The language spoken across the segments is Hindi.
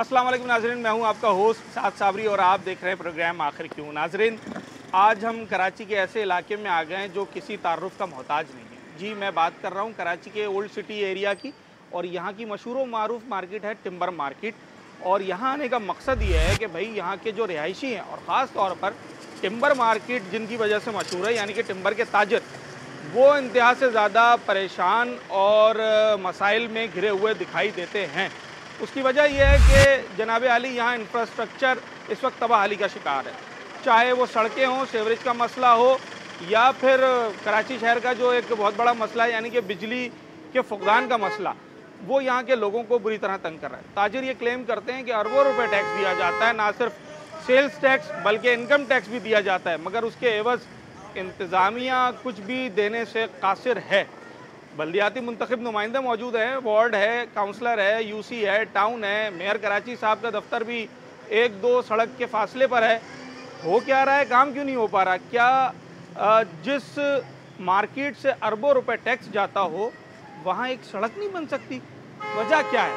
अस्सलाम वालेकुम नाज़रीन, मैं हूं आपका होस्ट साद साबरी और आप देख रहे हैं प्रोग्राम आखिर क्यों। नाज़रीन, आज हम कराची के ऐसे इलाके में आ गए हैं जो किसी तारुफ का मोहताज नहीं है। जी, मैं बात कर रहा हूं कराची के ओल्ड सिटी एरिया की और यहाँ की मशहूर व मारूफ मार्केट है टिम्बर मार्केट। और यहाँ आने का मकसद ये है कि भाई यहाँ के जो रिहायशी हैं और ख़ास तौर पर टिम्बर मार्केट जिनकी वजह से मशहूर है, यानी कि टिम्बर के ताजर, वो इंतहा से ज़्यादा परेशान और मसाइल में घिरे हुए दिखाई देते हैं। उसकी वजह यह है कि जनाब आली यहाँ इंफ्रास्ट्रक्चर इस वक्त तबाही का शिकार है, चाहे वो सड़कें हों, सीवरेज का मसला हो, या फिर कराची शहर का जो एक बहुत बड़ा मसला है यानी कि बिजली के फुकदान का मसला, वो यहाँ के लोगों को बुरी तरह तंग कर रहा है। ताजिर ये क्लेम करते हैं कि अरबों रुपए टैक्स दिया जाता है, ना सिर्फ सेल्स टैक्स बल्कि इनकम टैक्स भी दिया जाता है, मगर उसके एवज़ इंतज़ामिया कुछ भी देने से कासिर है। बल्दियाती मुंतखब नुमाइंदे मौजूद हैं, वार्ड है, काउंसलर है, यूसी है, टाउन है, मेयर कराची साहब का दफ्तर भी एक दो सड़क के फासले पर है। हो क्या रहा है, काम क्यों नहीं हो पा रहा? क्या जिस मार्केट से अरबों रुपए टैक्स जाता हो वहाँ एक सड़क नहीं बन सकती? वजह क्या है?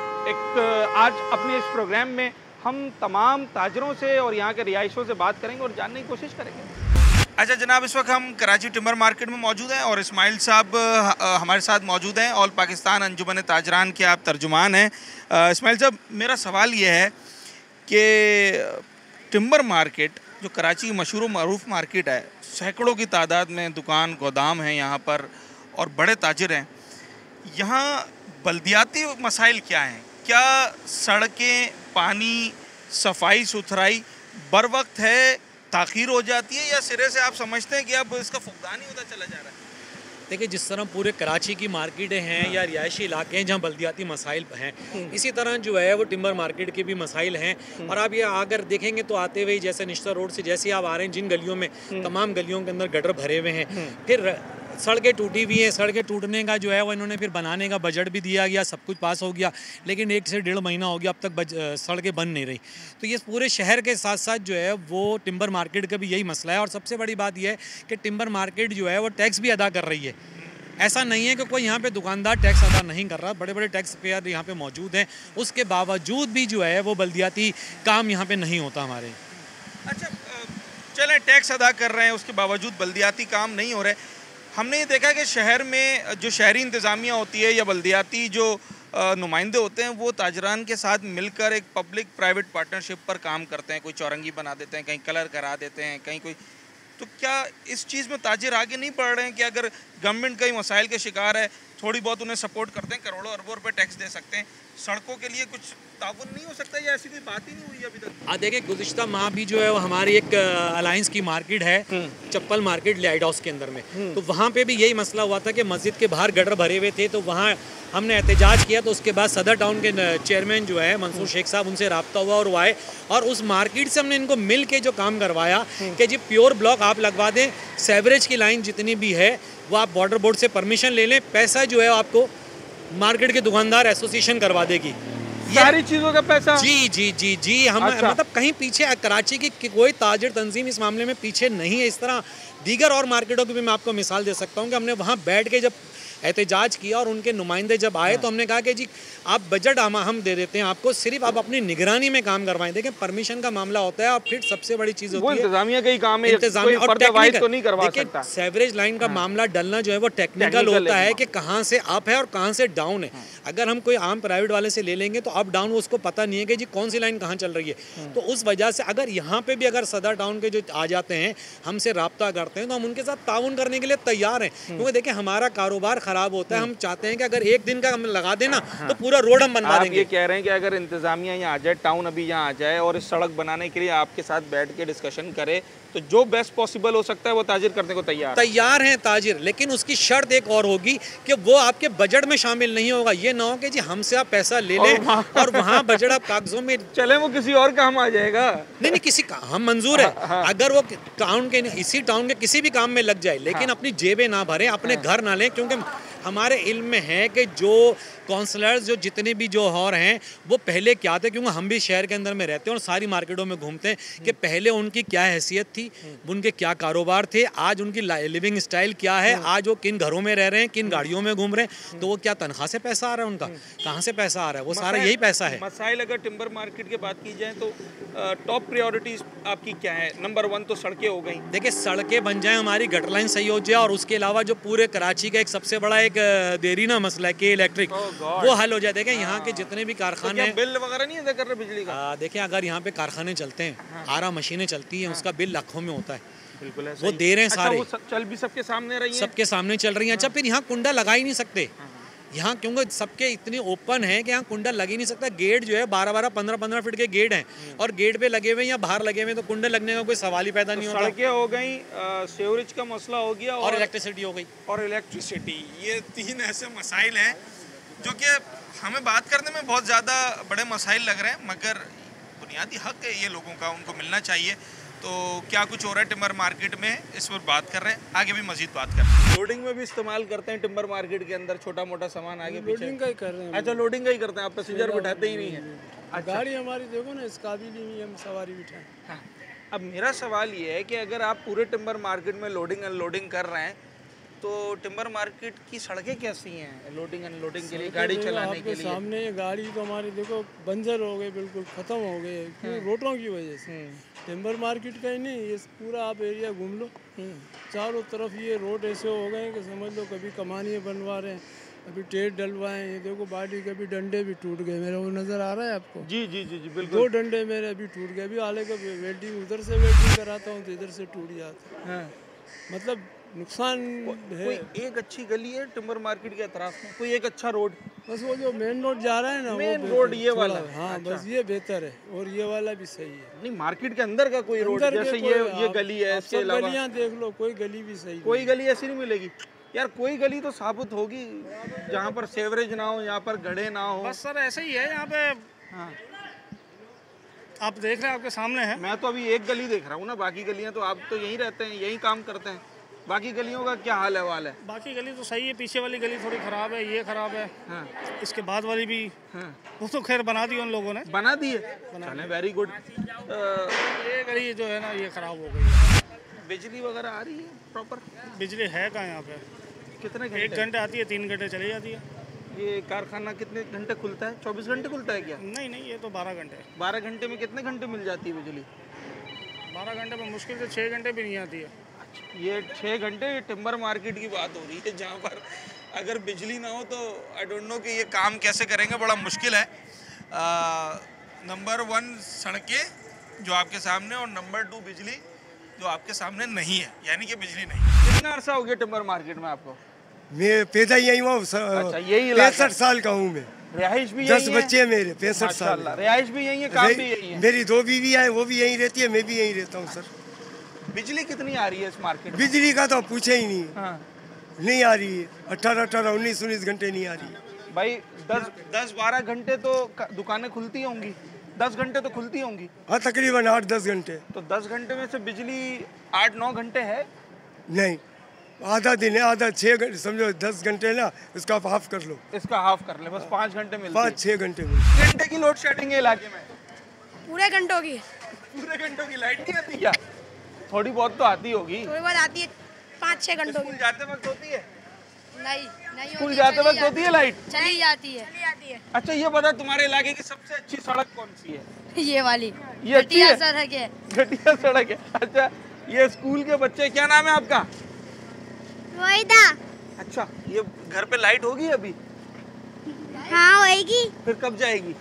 आज अपने इस प्रोग्राम में हम तमाम ताजरों से और यहाँ के रिहायशों से बात करेंगे और जानने की कोशिश करेंगे। अच्छा जनाब, इस वक्त हम कराची टिम्बर मार्केट में मौजूद हैं और इस्माइल साहब हमारे साथ मौजूद हैं। ऑल पाकिस्तान अंजुमन ताजरान के आप तर्जुमान हैं। इस्माइल साहब, मेरा सवाल ये है कि टिम्बर मार्केट जो कराची की मशहूर मरूफ मार्केट है, सैकड़ों की तादाद में दुकान गोदाम हैं यहाँ पर और बड़े ताजिर हैं, यहाँ बल्दियाती मसाइल क्या हैं? क्या सड़कें, पानी, सफाई सुथराई बर वक्त है, ताख़ीर हो जाती है, या सिरे से आप समझते हैं कि अब इसका फुकदान ही होता चला जा रहा है? देखिए, जिस तरह पूरे कराची की मार्केटें हैं या रिहायशी इलाके हैं जहाँ बल्दियाती मसाइल हैं, इसी तरह जो है वो टिम्बर मार्केट के भी मसाइल हैं। और आप ये अगर देखेंगे तो आते हुए जैसे निश्ता रोड से जैसे आप आ रहे हैं, जिन गलियों में तमाम गलियों के अंदर गटर भरे हुए हैं, फिर सड़कें टूटी हुई हैं। सड़कें टूटने का जो है वो इन्होंने फिर बनाने का बजट भी दिया गया, सब कुछ पास हो गया, लेकिन 1 से 1.5 महीना हो गया, अब तक सड़कें बन नहीं रही। तो ये पूरे शहर के साथ साथ जो है वो टिम्बर मार्केट का भी यही मसला है। और सबसे बड़ी बात यह है कि टिम्बर मार्केट जो है वो टैक्स भी अदा कर रही है। ऐसा नहीं है कि कोई यहाँ पे दुकानदार टैक्स अदा नहीं कर रहा, बड़े बड़े टैक्स पेयर यहाँ पे मौजूद हैं, उसके बावजूद भी जो है वो बल्दियाती काम यहाँ पे नहीं होता हमारे। अच्छा, चलें, टैक्स अदा कर रहे हैं, उसके बावजूद बल्दियाती काम नहीं हो रहे। हमने ये देखा कि शहर में जो शहरी इंतज़ामिया होती है या बल्दियाती जो नुमाइंदे होते हैं, वो ताजरान के साथ मिलकर एक पब्लिक प्राइवेट पार्टनरशिप पर काम करते हैं। कोई चौरंगी बना देते हैं, कहीं कलर करा देते हैं, कहीं कोई। तो क्या इस चीज़ में ताजिर आगे नहीं बढ़ रहे हैं कि अगर गवर्नमेंट कई मसाइल के शिकार है, थोड़ी बहुत उन्हें सपोर्ट करते हैं, करोड़ों अरबों रुपए टैक्स दे सकते हैं, सड़कों के लिए कुछ ताउन नहीं हो सकता, या ऐसी कोई बात ही नहीं हुई अभी तक? देखिए, गुज़िश्ता माह भी जो है वो हमारी एक अलायंस की मार्केट है, चप्पल मार्केट लाइट हाउस के अंदर में, तो वहाँ पे भी यही मसला हुआ था कि मस्जिद के बाहर गटर भरे हुए थे। तो वहाँ हमने एहतजाज किया, तो उसके बाद सदर टाउन के चेयरमैन जो है मंसूर शेख साहब, उनसे रब्ता हुआ और वो आए और उस मार्केट से हमने इनको मिल के जो काम करवाया कि जी प्योर ब्लॉक आप लगवा दें, सेवरेज की लाइन जितनी भी है वो आप वाटर बोर्ड से परमिशन ले लें, पैसा जो है आपको मार्केट के दुकानदार एसोसिएशन करवा देगी, सारी चीज़ों का पैसा। जी जी जी जी हम अच्छा। मतलब कहीं पीछे कराची की कोई ताजिर तंजीम इस मामले में पीछे नहीं है। इस तरह दीगर और मार्केटों की भी मैं आपको मिसाल दे सकता हूँ कि हमने वहाँ बैठ के जब एहतजाज किया और उनके नुमाइंदे जब आए तो हमने कहा कि जी आप बजट हम दे देते हैं आपको, सिर्फ आप अपनी निगरानी में काम करवाएं। देखें, परमिशन का मामला होता है और फिर सबसे बड़ी चीज़ होती है इंतजामिया का ही काम है, इंतजामिया और टेक्निकल तो नहीं करवा सकता। सेवरेज लाइन का मामला डलना जो है वो टेक्निकल होता है कि कहाँ से अप है और कहाँ से डाउन है। अगर हम कोई आम प्राइवेट वाले से ले लेंगे तो अप डाउन उसको पता नहीं है कि जी कौन सी लाइन कहाँ चल रही है। तो उस वजह से अगर यहाँ पे भी अगर सदर टाउन के जो आ जाते हैं, हमसे रब्ता करते हैं, तो हम उनके साथ ताउन करने के लिए तैयार हैं। क्योंकि देखिए, हमारा कारोबार ख़राब होता है, हम चाहते हैं कि अगर एक दिन का हम लगा देना तो पूरा रोड हम बनवा देंगे। ये कह रहे हैं कि अगर इंतजामिया यहाँ आ जाए, टाउन अभी यहाँ आ जाए और इस सड़क बनाने के लिए आपके साथ बैठ के डिस्कशन करे, तो जो बेस्ट पॉसिबल हो सकता है वो ताजिर करने को तैयार हैं ताजिर। लेकिन उसकी शर्त एक और होगी कि वो आपके बजट में शामिल नहीं होगा। ये ना हो कि जी हमसे आप पैसा ले लें और वहाँ बजट आप कागजों में चले, वो किसी और काम आ जाएगा। नहीं, किसी हम मंजूर है। अगर वो टाउन के इसी टाउन के किसी भी काम में लग जाए, लेकिन अपनी जेबें ना भरें, अपने घर ना लें, क्योंकि हमारे इल्म में है कि जो काउंसलर्स जो जितने भी जो और हैं वो पहले क्या थे, क्योंकि हम भी शहर के अंदर में रहते हैं और सारी मार्केटों में घूमते हैं कि पहले उनकी क्या हैसियत थी, उनके क्या कारोबार थे, आज उनकी लिविंग स्टाइल क्या है, आज वो किन घरों में रह रहे हैं, किन गाड़ियों में घूम रहे हैं, तो वो क्या तनख्वाह से पैसा आ रहा है उनका, कहाँ से पैसा आ रहा है, वो सारा यही पैसा है। मसाइल अगर टिम्बर मार्केट की बात की जाए तो टॉप प्रायोरिटीज आपकी क्या है? नंबर 1 तो सड़कें हो गई। देखिए सड़कें बन जाएं, हमारी गटर लाइन सही हो जाए, और उसके अलावा जो पूरे कराची का एक सबसे बड़ा एक देरीना मसला है कि इलेक्ट्रिक, वो हल हो जाए। देखें यहाँ के जितने भी कारखाने, तो बिल वगैरह नहीं अदा कर रहे बिजली का? देखें अगर यहाँ पे कारखाने चलते हैं, आरा मशीनें चलती हैं, उसका बिल लाखों में होता है, बिल्कुल वो दे रहे हैं सारे। वो चल भी सबके सामने रही है, सबके सामने चल रही हैं। अच्छा फिर यहाँ कुंडा लगा ही नहीं सकते यहाँ, क्योंकि सबके इतने ओपन है कि यहाँ कुंडा लग ही नहीं सकता। गेट जो है 12-12, 15-15 फीट के गेट हैं, और गेट पे लगे हुए या बाहर लगे हुए, तो कुंडे लगने का कोई सवाल ही पैदा नहीं होता। सड़कें हो गई, सीवरेज का मसला हो गया, और इलेक्ट्रिसिटी हो गई। और इलेक्ट्रिसिटी, ये 3 ऐसे मसाइल हैं जो कि हमें बात करने में बहुत ज़्यादा बड़े मसाइल लग रहे हैं, मगर बुनियादी हक है ये लोगों का, उनको मिलना चाहिए। तो क्या कुछ हो रहा है टिम्बर मार्केट में, इस पर बात कर रहे हैं, आगे भी मजीद बात कर रहे हैं। लोडिंग में भी इस्तेमाल करते हैं टिम्बर मार्केट के अंदर, छोटा मोटा सामान आगे पीछे लोडिंग का ही कर रहे हैं। अच्छा, लोडिंग का ही करते हैं आप, पैसेंजर बिठाते ही नहीं है? अच्छा। गाड़ी हमारी देखो ना, इस काबिल ही नहीं है हम सवारी बिठाएं। हाँ। अब मेरा सवाल ये है कि अगर आप पूरे टिम्बर मार्केट में लोडिंग अनलोडिंग कर रहे हैं, तो टिम्बर मार्केट की सड़कें कैसी हैं लोडिंग अनलोडिंग के लिए, गाड़ी चलाने के लिए? सामने ये गाड़ी तो हमारी देखो बंजर हो गई, बिल्कुल ख़त्म हो गए, क्यों? रोडों की वजह से। टिम्बर मार्केट का ही नहीं, ये पूरा आप एरिया घूम लो, चारों तरफ ये रोड ऐसे हो गए कि समझ लो कभी कमानियाँ बनवा रहे हैं, अभी टेट डलवाएं। ये देखो बाडी के भी डंडे भी टूट गए, मेरा वो नज़र आ रहा है आपको? जी जी जी जी बिल्कुल। 2 डंडे मेरे अभी टूट गए, अभी आले का वेल्डिंग उधर से वेल्डिंग कराता हूँ तो इधर से टूट जाता है। मतलब नुकसान है। कोई एक अच्छी गली है टिम्बर मार्केट के अतराफ में, कोई एक अच्छा रोड? बस वो जो मेन रोड जा रहा है ना, मेन रोड ये वाला? हाँ अच्छा। बस ये बेहतर है, और ये वाला भी सही है। नहीं, मार्केट के अंदर का कोई रोड, जैसे ये गली है, इसके अलावा गलियां देख लो, कोई गली भी सही कोई गली ऐसी नहीं मिलेगी यार? कोई गली तो साबित होगी जहाँ पर सेवरेज ना हो, यहाँ पर गड्ढे ना हो। बस सर ऐसे ही है यहाँ पे। हाँ। आप देख रहे हैं, आपके सामने है। मैं तो अभी एक गली देख रहा हूँ ना, बाकी गलियाँ तो आप तो यहीं रहते हैं, यहीं काम करते हैं, बाकी गलियों का क्या हाल है वाल है? बाकी गली तो सही है, पीछे वाली गली थोड़ी खराब है, ये खराब है। हाँ। इसके बाद वाली भी वो तो खैर बना दी उन लोगों ने, बना दी है, चले वेरी गुड। ये गली जो है ना ये खराब हो गई है। बिजली वगैरह आ रही है प्रॉपर? बिजली है कहाँ यहाँ पे? कितने घंटे? 1 घंटे आती है, 3 घंटे चली जाती है। ये कारखाना कितने घंटे खुलता है? 24 घंटे खुलता है क्या? नहीं नहीं, ये तो 12 घंटे। 12 घंटे में कितने घंटे मिल जाती है बिजली? 12 घंटे में मुश्किल से 6 घंटे भी नहीं आती है। ये 6 घंटे टिम्बर मार्केट की बात हो रही है, जहाँ पर अगर बिजली ना हो तो आई डोंट नो कि ये काम कैसे करेंगे, बड़ा मुश्किल है। नंबर 1 सड़कें जो आपके सामने, और नंबर 2 बिजली जो आपके सामने नहीं है, यानी कि बिजली नहीं। कितना अरसा हो गया टिम्बर मार्केट में आपको? मैं पैदा यही हुआ। अच्छा, यही 65 साल का हूँ मैं। रिहाइश भी 10 बच्चे हैं मेरे, 65 साल। रिहाइश भी यही है, काम भी यही है? मेरी 2 बीवी है, वो भी यहीं रहती है, मैं भी यहीं रहता हूँ सर। बिजली कितनी आ रही है इस मार्केट में? बिजली का तो पूछे ही नहीं। हाँ। नहीं आ रही है, 18-18, 19-19 घंटे नहीं आ रही है भाई। 10-12 घंटे तो दुकानें खुलती होंगी, 10 घंटे तो खुलती होंगी। हाँ, तकरीबन 8-10 घंटे। तो 10 घंटे में से बिजली 8-9 घंटे है? नहीं, आधा दिन है, आधा 6 घंटे समझो, 10 घंटे ना, इसका हाफ कर लो। इसका हाफ कर ले, बस 5 घंटे मिलते हैं। 5-6 घंटे मिलते। घंटे की लोड शेडिंग है इलाके में? पूरे घंटों की। पूरे घंटों की लाइट नहीं आती क्या? थोड़ी बहुत तो आती होगी। थोड़ी बहुत आती है, 5-6 घंटों की। स्कूल जाते वक्त होती है? नहीं स्कूल जाते वक्त होती है लाइट? चली जाती है। अच्छा, ये बता तुम्हारे इलाके की सबसे अच्छी सड़क कौन सी है? ये वाली, ये अच्छी है? सड़क है। घटिया सड़क है। अच्छा, ये स्कूल के बच्चे, क्या नाम है आपका? रोहिदा। अच्छा, ये घर पे लाइट होगी अभी? हाँ होएगी। फिर कब जाएगी?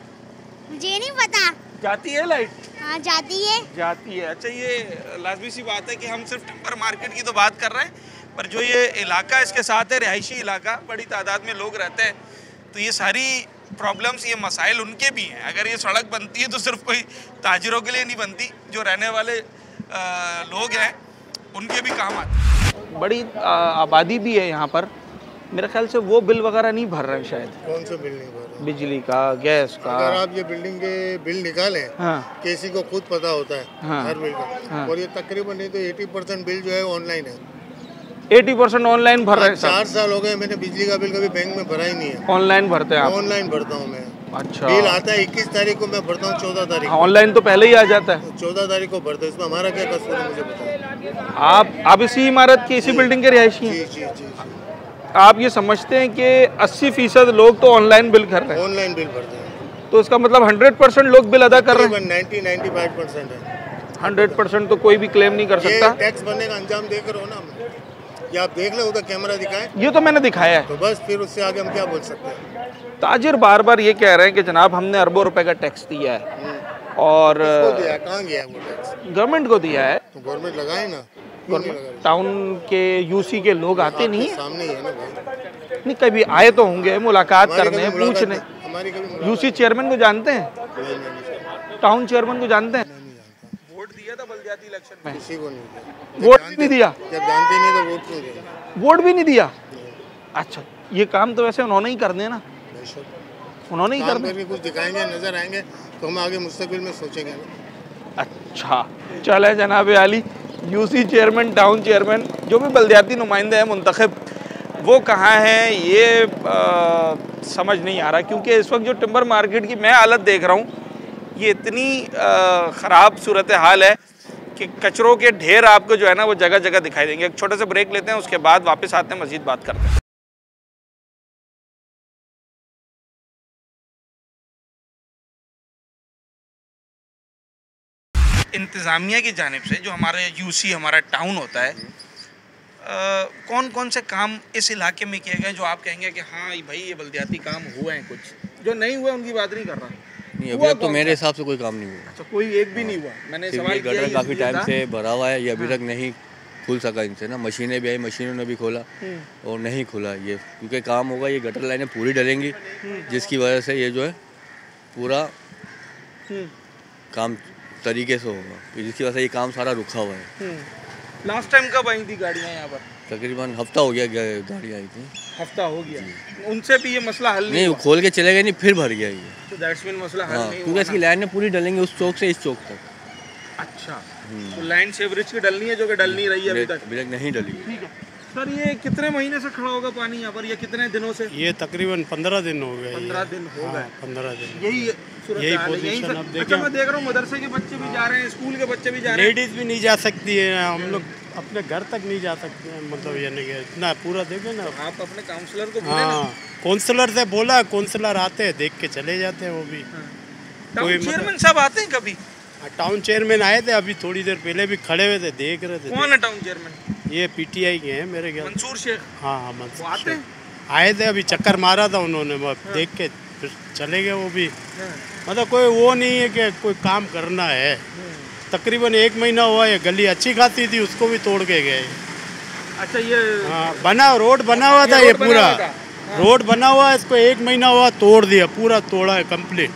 मुझे नहीं पता। जाती है लाइट? हाँ जाती है। जाती है। अच्छा, ये लाजमी सी बात है कि हम सिर्फ टिम्बर मार्केट की तो बात कर रहे हैं, पर जो ये इलाका इसके साथ है, रिहायशी इलाका, बड़ी तादाद में लोग रहते हैं, तो ये सारी प्रॉब्लम्स, ये मसाइल उनके भी हैं। अगर ये सड़क बनती है तो सिर्फ कोई ताजिरों के लिए नहीं बनती, जो रहने वाले लोग हैं उनके भी काम आती है। बड़ी आबादी भी है यहाँ पर, मेरे ख्याल से वो बिल वगैरह नहीं भर रहे हैं शायद। कौन सा बिल नहीं भर रहे? बिजली का, गैस का। अगर आप ये बिल्डिंग के बिल निकालें, हाँ, किसी को खुद पता होता है, हाँ, हर बिल का। हाँ, और ये तकरीबन नहीं तो 80% बिल जो है ऑनलाइन है। 80% ऑनलाइन भर रहे हैं 4 साल हो गए मैंने बिजली का बिल कभी बैंक में भरा ही नहीं है। ऑनलाइन भरते हैं आप? ऑनलाइन भरता हूँ मैं। अच्छा। बिल आता है 21 तारीख को, मैं भरता हूँ 14 तारीख। ऑनलाइन तो पहले ही आ जाता है। 14 तारीख को भरते हैं, इसमें हमारा क्या कसूर है मुझे बताओ। आप इसी इमारत के इसी बिल्डिंग के रिहायशी हैं? जी जी जी। आप ये समझते हैं कि 80% लोग तो ऑनलाइन बिल कर रहे हैं? ऑनलाइन बिल भरते हैं। तो इसका मतलब 100% लोग बिल अदा कर रहे हैं? 90-95% है। 100% तो कोई भी क्लेम नहीं कर सकता। टैक्स भरने का अंजाम देख रहे हो ना, ये आप देख लो, उधर कैमरा दिखाएं। ये तो मैंने दिखाया है। तो बस फिर उससे आगे हम क्या बोल सकते हैं। ताजिर बार बार ये कह रहे हैं कि जनाब हमने अरबों रुपए का टैक्स दिया है और कहाँ गया वो टैक्स? गवर्नमेंट को दिया है। तो गवर्नमेंट लगाए ना, क्यों नहीं लगाए? टाउन के यूसी के लोग आते नहीं है? सामने ही है ना भाई। नहीं, कभी आए तो होंगे मुलाकात हमारी करने, कभी मुलाकात पूछने। नहीं- हमारी कभी मुलाकात यूसी चेयरमैन को जानते हैं? नहीं। टाउन चेयरमैन को जानते हैं? नहीं जानता। वोट दिया था बल्दियाती इलेक्शन में? किसी को नहीं दिया। वोट भी नहीं दिया? जब जानते नहीं तो वोट क्यों देंगे? वोट भी नहीं दिया? अच्छा, ये काम तो वैसे उन्होंने ही कर देना, उन्होंने ही कर काम देना। करके कुछ दिखाएंगे, नजर आएंगे तो हम आगे मुस्तकबिल में सोचेंगे ना। अच्छा, चले जनाब आली, यूसी चेयरमैन, टाउन चेयरमैन, जो भी बल्दियाती नुमाइंदे हैं मुंतखब, वो कहाँ हैं ये समझ नहीं आ रहा। क्योंकि इस वक्त जो टिम्बर मार्केट की मैं हालत देख रहा हूँ, ये इतनी ख़राब सूरत हाल है कि कचरों के ढेर आपको जो है ना वो जगह जगह दिखाई देंगे। एक छोटे से ब्रेक लेते हैं, उसके बाद वापस आते हैं, मज़ीद बात करते हैं। इंतज़ामिया की जानिब से जो हमारे यूसी हमारा टाउन होता है, कौन कौन से काम इस इलाके में किए गए जो आप कहेंगे कि हाँ भाई ये बल्दियाती काम हुए हैं? कुछ जो नहीं हुए उनकी बात नहीं कर रहा। नहीं, अभी तक तो मेरे हिसाब से कोई काम नहीं हुआ। अच्छा, कोई एक भी नहीं हुआ? मैंने सवाल किया गटर काफ़ी इसलिए टाइम था। से भरा हुआ है, ये अभी तक नहीं खुल सका इनसे ना। मशीनें भी आई, मशीनों ने भी खोला और नहीं खुला ये, क्योंकि काम होगा ये गटर लाइनें पूरी डलेंगी, जिसकी वजह से ये जो है पूरा काम तरीके से होगा, जिसकी वजह से ये काम सारा रुका हुआ है। लास्ट टाइम कब आई थी गाड़ियाँ यहाँ पर? तकरीबन हफ्ता हो गया गाड़ी आई थी। हफ्ता हो गया? उनसे भी ये मसला हल नहीं हुआ? खोल के चले गए, नहीं फिर भर गया ये। तो दैट्स मीन मसला हल हाँ, नहीं क्योंकि हुआ इसकी लाइनें पूरी डलेंगी उस चौक से इस चौक तक। अच्छा, तो लाइन सेवरेज की डलनी है जो कि डल नहीं रही है अभी तक? अभी तक नहीं डली। ठीक है सर, ये कितने महीने से खड़ा होगा पानी यहाँ पर, या कितने दिनों से? ये तकरीबन 15 दिन हो गए। 15 दिन हो गए? 15 दिन। यही यही पोजीशन अब अच्छा, मैं देख रहा हूँ मदरसे के बच्चे भी जा रहे हैं, स्कूल के बच्चे भी जा रहे हैं। लेडीज भी नहीं जा सकती है, हम लोग अपने घर तक नहीं जा सकते हैं, मतलब यानी कि इतना पूरा देखे ना। आप अपने काउंसलर को बोले ना। हाँ, काउंसलर से बोला, काउंसलर आते हैं, देख के चले जाते हैं वो भी। टाउन चेयरमैन साहब आते हैं कभी? टाउन चेयरमैन आए थे अभी थोड़ी देर पहले, भी खड़े हुए थे, देख रहे थे। कौन है टाउन चेयरमैन? ये पीटीआई के हैं मेरे ख्याल। मंसूर शेख? हाँ मंसूर आते हैं? आए थे, अभी चक्कर मारा था उन्होंने, देख के फिर चले गए वो भी। मतलब कोई वो नहीं है कि कोई काम करना है। तकरीबन 1 महीना हुआ, ये गली अच्छी खासी थी, उसको भी तोड़ के गए। अच्छा, ये हाँ, रोड बना हुआ था, ये पूरा रोड बना हुआ, इसको 1 महीना हुआ, तोड़ दिया, पूरा तोड़ा है कंप्लीट।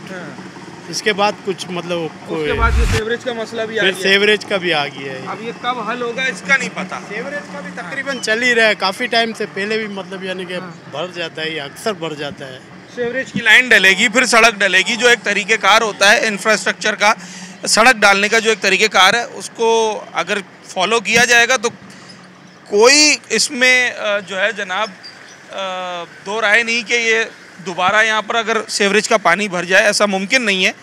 इसके बाद कुछ मतलब उसके बाद ये सेवरेज का मसला भी आ गया। सेवरेज का भी आ गया है। अब ये कब हल होगा इसका नहीं पता। सेवरेज का भी तकरीबन चल ही रहा है काफ़ी टाइम से, पहले भी मतलब यानी कि भर जाता है, ये अक्सर भर जाता है। सेवरेज की लाइन डलेगी, फिर सड़क डलेगी, जो एक तरीक़ेकार होता है इंफ्रास्ट्रक्चर का, सड़क डालने का जो एक तरीक़ेकार है, उसको अगर फॉलो किया जाएगा तो कोई इसमें जो है जनाब दो राय नहीं कि ये दोबारा यहाँ पर अगर सेवरेज का पानी भर जाए, ऐसा मुमकिन नहीं है।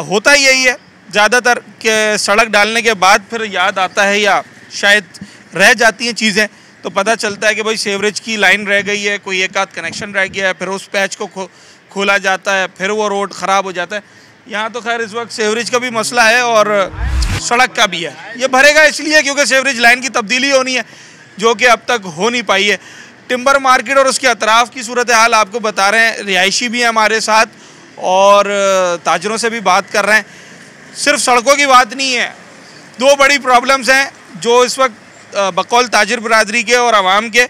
होता यही है ज़्यादातर कि सड़क डालने के बाद फिर याद आता है या शायद रह जाती हैं चीज़ें, तो पता चलता है कि भाई सेवरेज की लाइन रह गई है, कोई एक आध कनेक्शन रह गया है, फिर उस पैच को खोला जाता है, फिर वो रोड ख़राब हो जाता है। यहाँ तो खैर इस वक्त सेवरेज का भी मसला है और सड़क का भी है। ये भरेगा इसलिए क्योंकि सेवरेज लाइन की तब्दीली होनी है, जो कि अब तक हो नहीं पाई है। टिम्बर मार्केट और उसके अतराफ़ की सूरत हाल आपको बता रहे हैं, रिहायशी भी हैं हमारे साथ और ताजरों से भी बात कर रहे हैं। सिर्फ सड़कों की बात नहीं है, 2 बड़ी प्रॉब्लम्स हैं जो इस वक्त बकौल ताजिर बरादरी के और आवाम के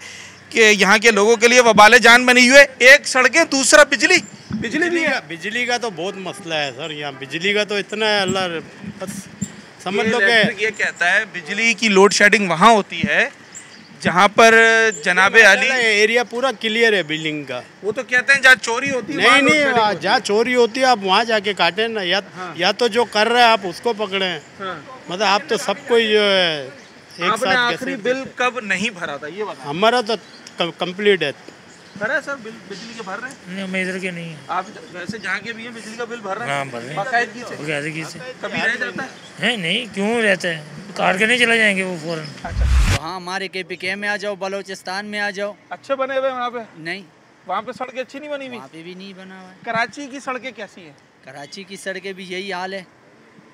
कि यहाँ के लोगों के लिए वबाले जान बनी हुई है। एक सड़कें, दूसरा बिजली भी है। बिजली का तो बहुत मसला है सर, यहाँ बिजली का तो इतना है, अल्लाह बस समझ लो कि ये कहता है बिजली की लोड शेडिंग वहाँ होती है जहाँ पर जनाब अली एरिया पूरा क्लियर है बिल्डिंग का। वो तो कहते हैं जहाँ चोरी होती है नहीं, जहाँ चोरी होती है आप वहाँ जाके काटें ना, या तो जो कर रहे हैं आप उसको पकड़ें। मतलब आप तो सबको जो है आपने आखिरी बिल कब नहीं भरा था ये बताओ। हमारा तो कंप्लीट है। भरा है सर बिल बिजली के भर रहे हैं? नहीं, मैं इधर के नहीं है। आप वैसे जहाँ के भी हैं बिजली का बिल भर रहे हैं? हाँ, भर रहे हैं। बाकायदगी से? बाकायदगी से। कभी रह जाता है? नहीं, क्यों रहता है, काट के नहीं चला जाएंगे वो फौरन। अच्छा, वहाँ हमारे KPK में आ जाओ, बलोचिस्तान में आ जाओ। अच्छे बने हुए वहाँ पे? नहीं, वहाँ पे सड़कें अच्छी नहीं बनी हुई? वहाँ पे भी नहीं बना हुआ है। कराची की सड़कें कैसी हैं? कराची की सड़कें भी यही हाल है,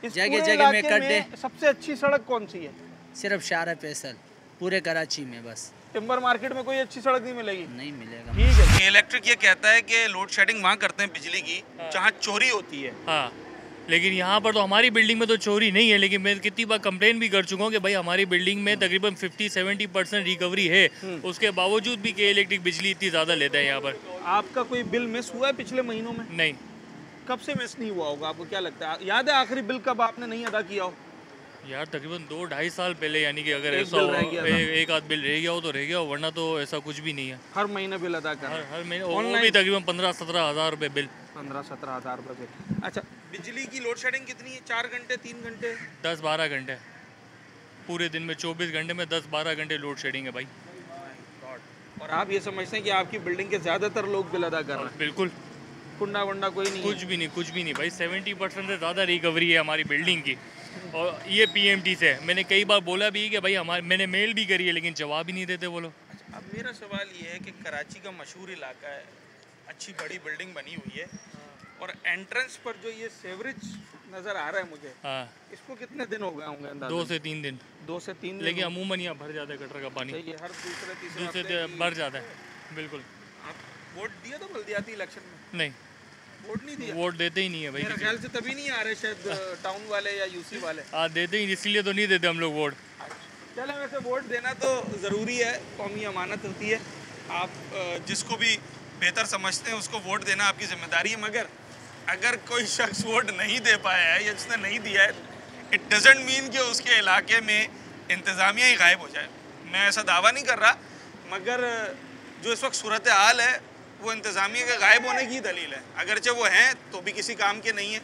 इस जगह पूरे जगह में इलाके गड्ढे। सबसे अच्छी सड़क कौन सी है? सिर्फ शार फैसल पूरे कराची में बस। टिम्बर मार्केट में कोई अच्छी सड़क नहीं मिलेगी? नहीं मिलेगा। ठीक है। इलेक्ट्रिक ये कहता है कि लोड शेडिंग वहाँ करते हैं बिजली की जहाँ चोरी होती है। हाँ, लेकिन यहाँ पर तो हमारी बिल्डिंग में तो चोरी नहीं है, लेकिन मैं कितनी बार कंप्लेन भी कर चुका हूँ कि भाई हमारी बिल्डिंग में तकरीबन 50-70% रिकवरी है, उसके बावजूद भी कि इलेक्ट्रिक बिजली इतनी ज़्यादा लेता है यहाँ पर। आपका कोई बिल मिस हुआ है पिछले महीनों में? नहीं। कब से मिस नहीं हुआ होगा, आपको क्या लगता है? याद है आखिरी बिल कब आपने नहीं अदा किया हो? यार तकरीबन 2-2.5 साल पहले, यानी कि अगर एक ऐसा बिल हो, रह गया था। एक आध बिल रह गया हो तो रह गया हो, वरना तो ऐसा कुछ भी नहीं है। हर महीने बिल अदा कर? हर महीने, वो भी तकरीबन 15-17 हज़ार रुपये बिल। 15-17 हज़ार रुपये बिल। अच्छा, बिजली की लोड शेडिंग कितनी है? 4 घंटे, 3 घंटे? 10-12 घंटे पूरे दिन में, 24 घंटे में 10-12 घंटे लोड शेडिंग है भाई। और आप ये समझते हैं कि आपकी बिल्डिंग के ज़्यादातर लोग बिल अदा कर रहे हैं? बिल्कुल, कुंडा वंडा कोई नहीं? कुछ भी नहीं, कुछ भी नहीं भाई। 70% से ज़्यादा रिकवरी है हमारी बिल्डिंग की, और ये PMT से। मैंने कई बार बोला भी कि भाई हमारे, मैंने मेल भी करी है, लेकिन जवाब ही नहीं देते वो लोग। अब मेरा सवाल ये है कि कराची का मशहूर इलाका है, अच्छी बड़ी बिल्डिंग बनी हुई है, और एंट्रेंस पर जो ये सेवरेज नज़र आ रहा है मुझे, हाँ, इसको कितने दिन हो गए होंगे अंदाज़ा? 2 से 3 दिन। 2 से 3 दिन? लेकिन अमूमन यहाँ भर जाता है गटर का पानी। ये हर दूसरे तीसरे दूसरे हफ्ते की- भर जाता है, बिल्कुल। आप वोट दिया था बल्दियाती इलेक्शन में? नहीं, वोट नहीं दिया? वोट देते ही नहीं है भाई मेरा किसी ख्याल से तभी नहीं आ रहे शायद टाउन वाले या यूसी वाले। को। हाँ, देते ही, इसीलिए तो नहीं देते हम लोग वोट। चले, वैसे वोट देना तो ज़रूरी है, कौमी अमानत होती है। आप जिसको भी बेहतर समझते हैं उसको वोट देना आपकी जिम्मेदारी है, मगर अगर कोई शख्स वोट नहीं दे पाया है या जिसने नहीं दिया है, इट डजेंट मीन कि उसके इलाके में इंतज़ामिया ही गायब हो जाए। मैं ऐसा दावा नहीं कर रहा, मगर जो इस वक्त सूरत हाल है वो इंतज़ामिया के गायब होने की दलील है। अगरचे वो हैं तो भी किसी काम के नहीं है।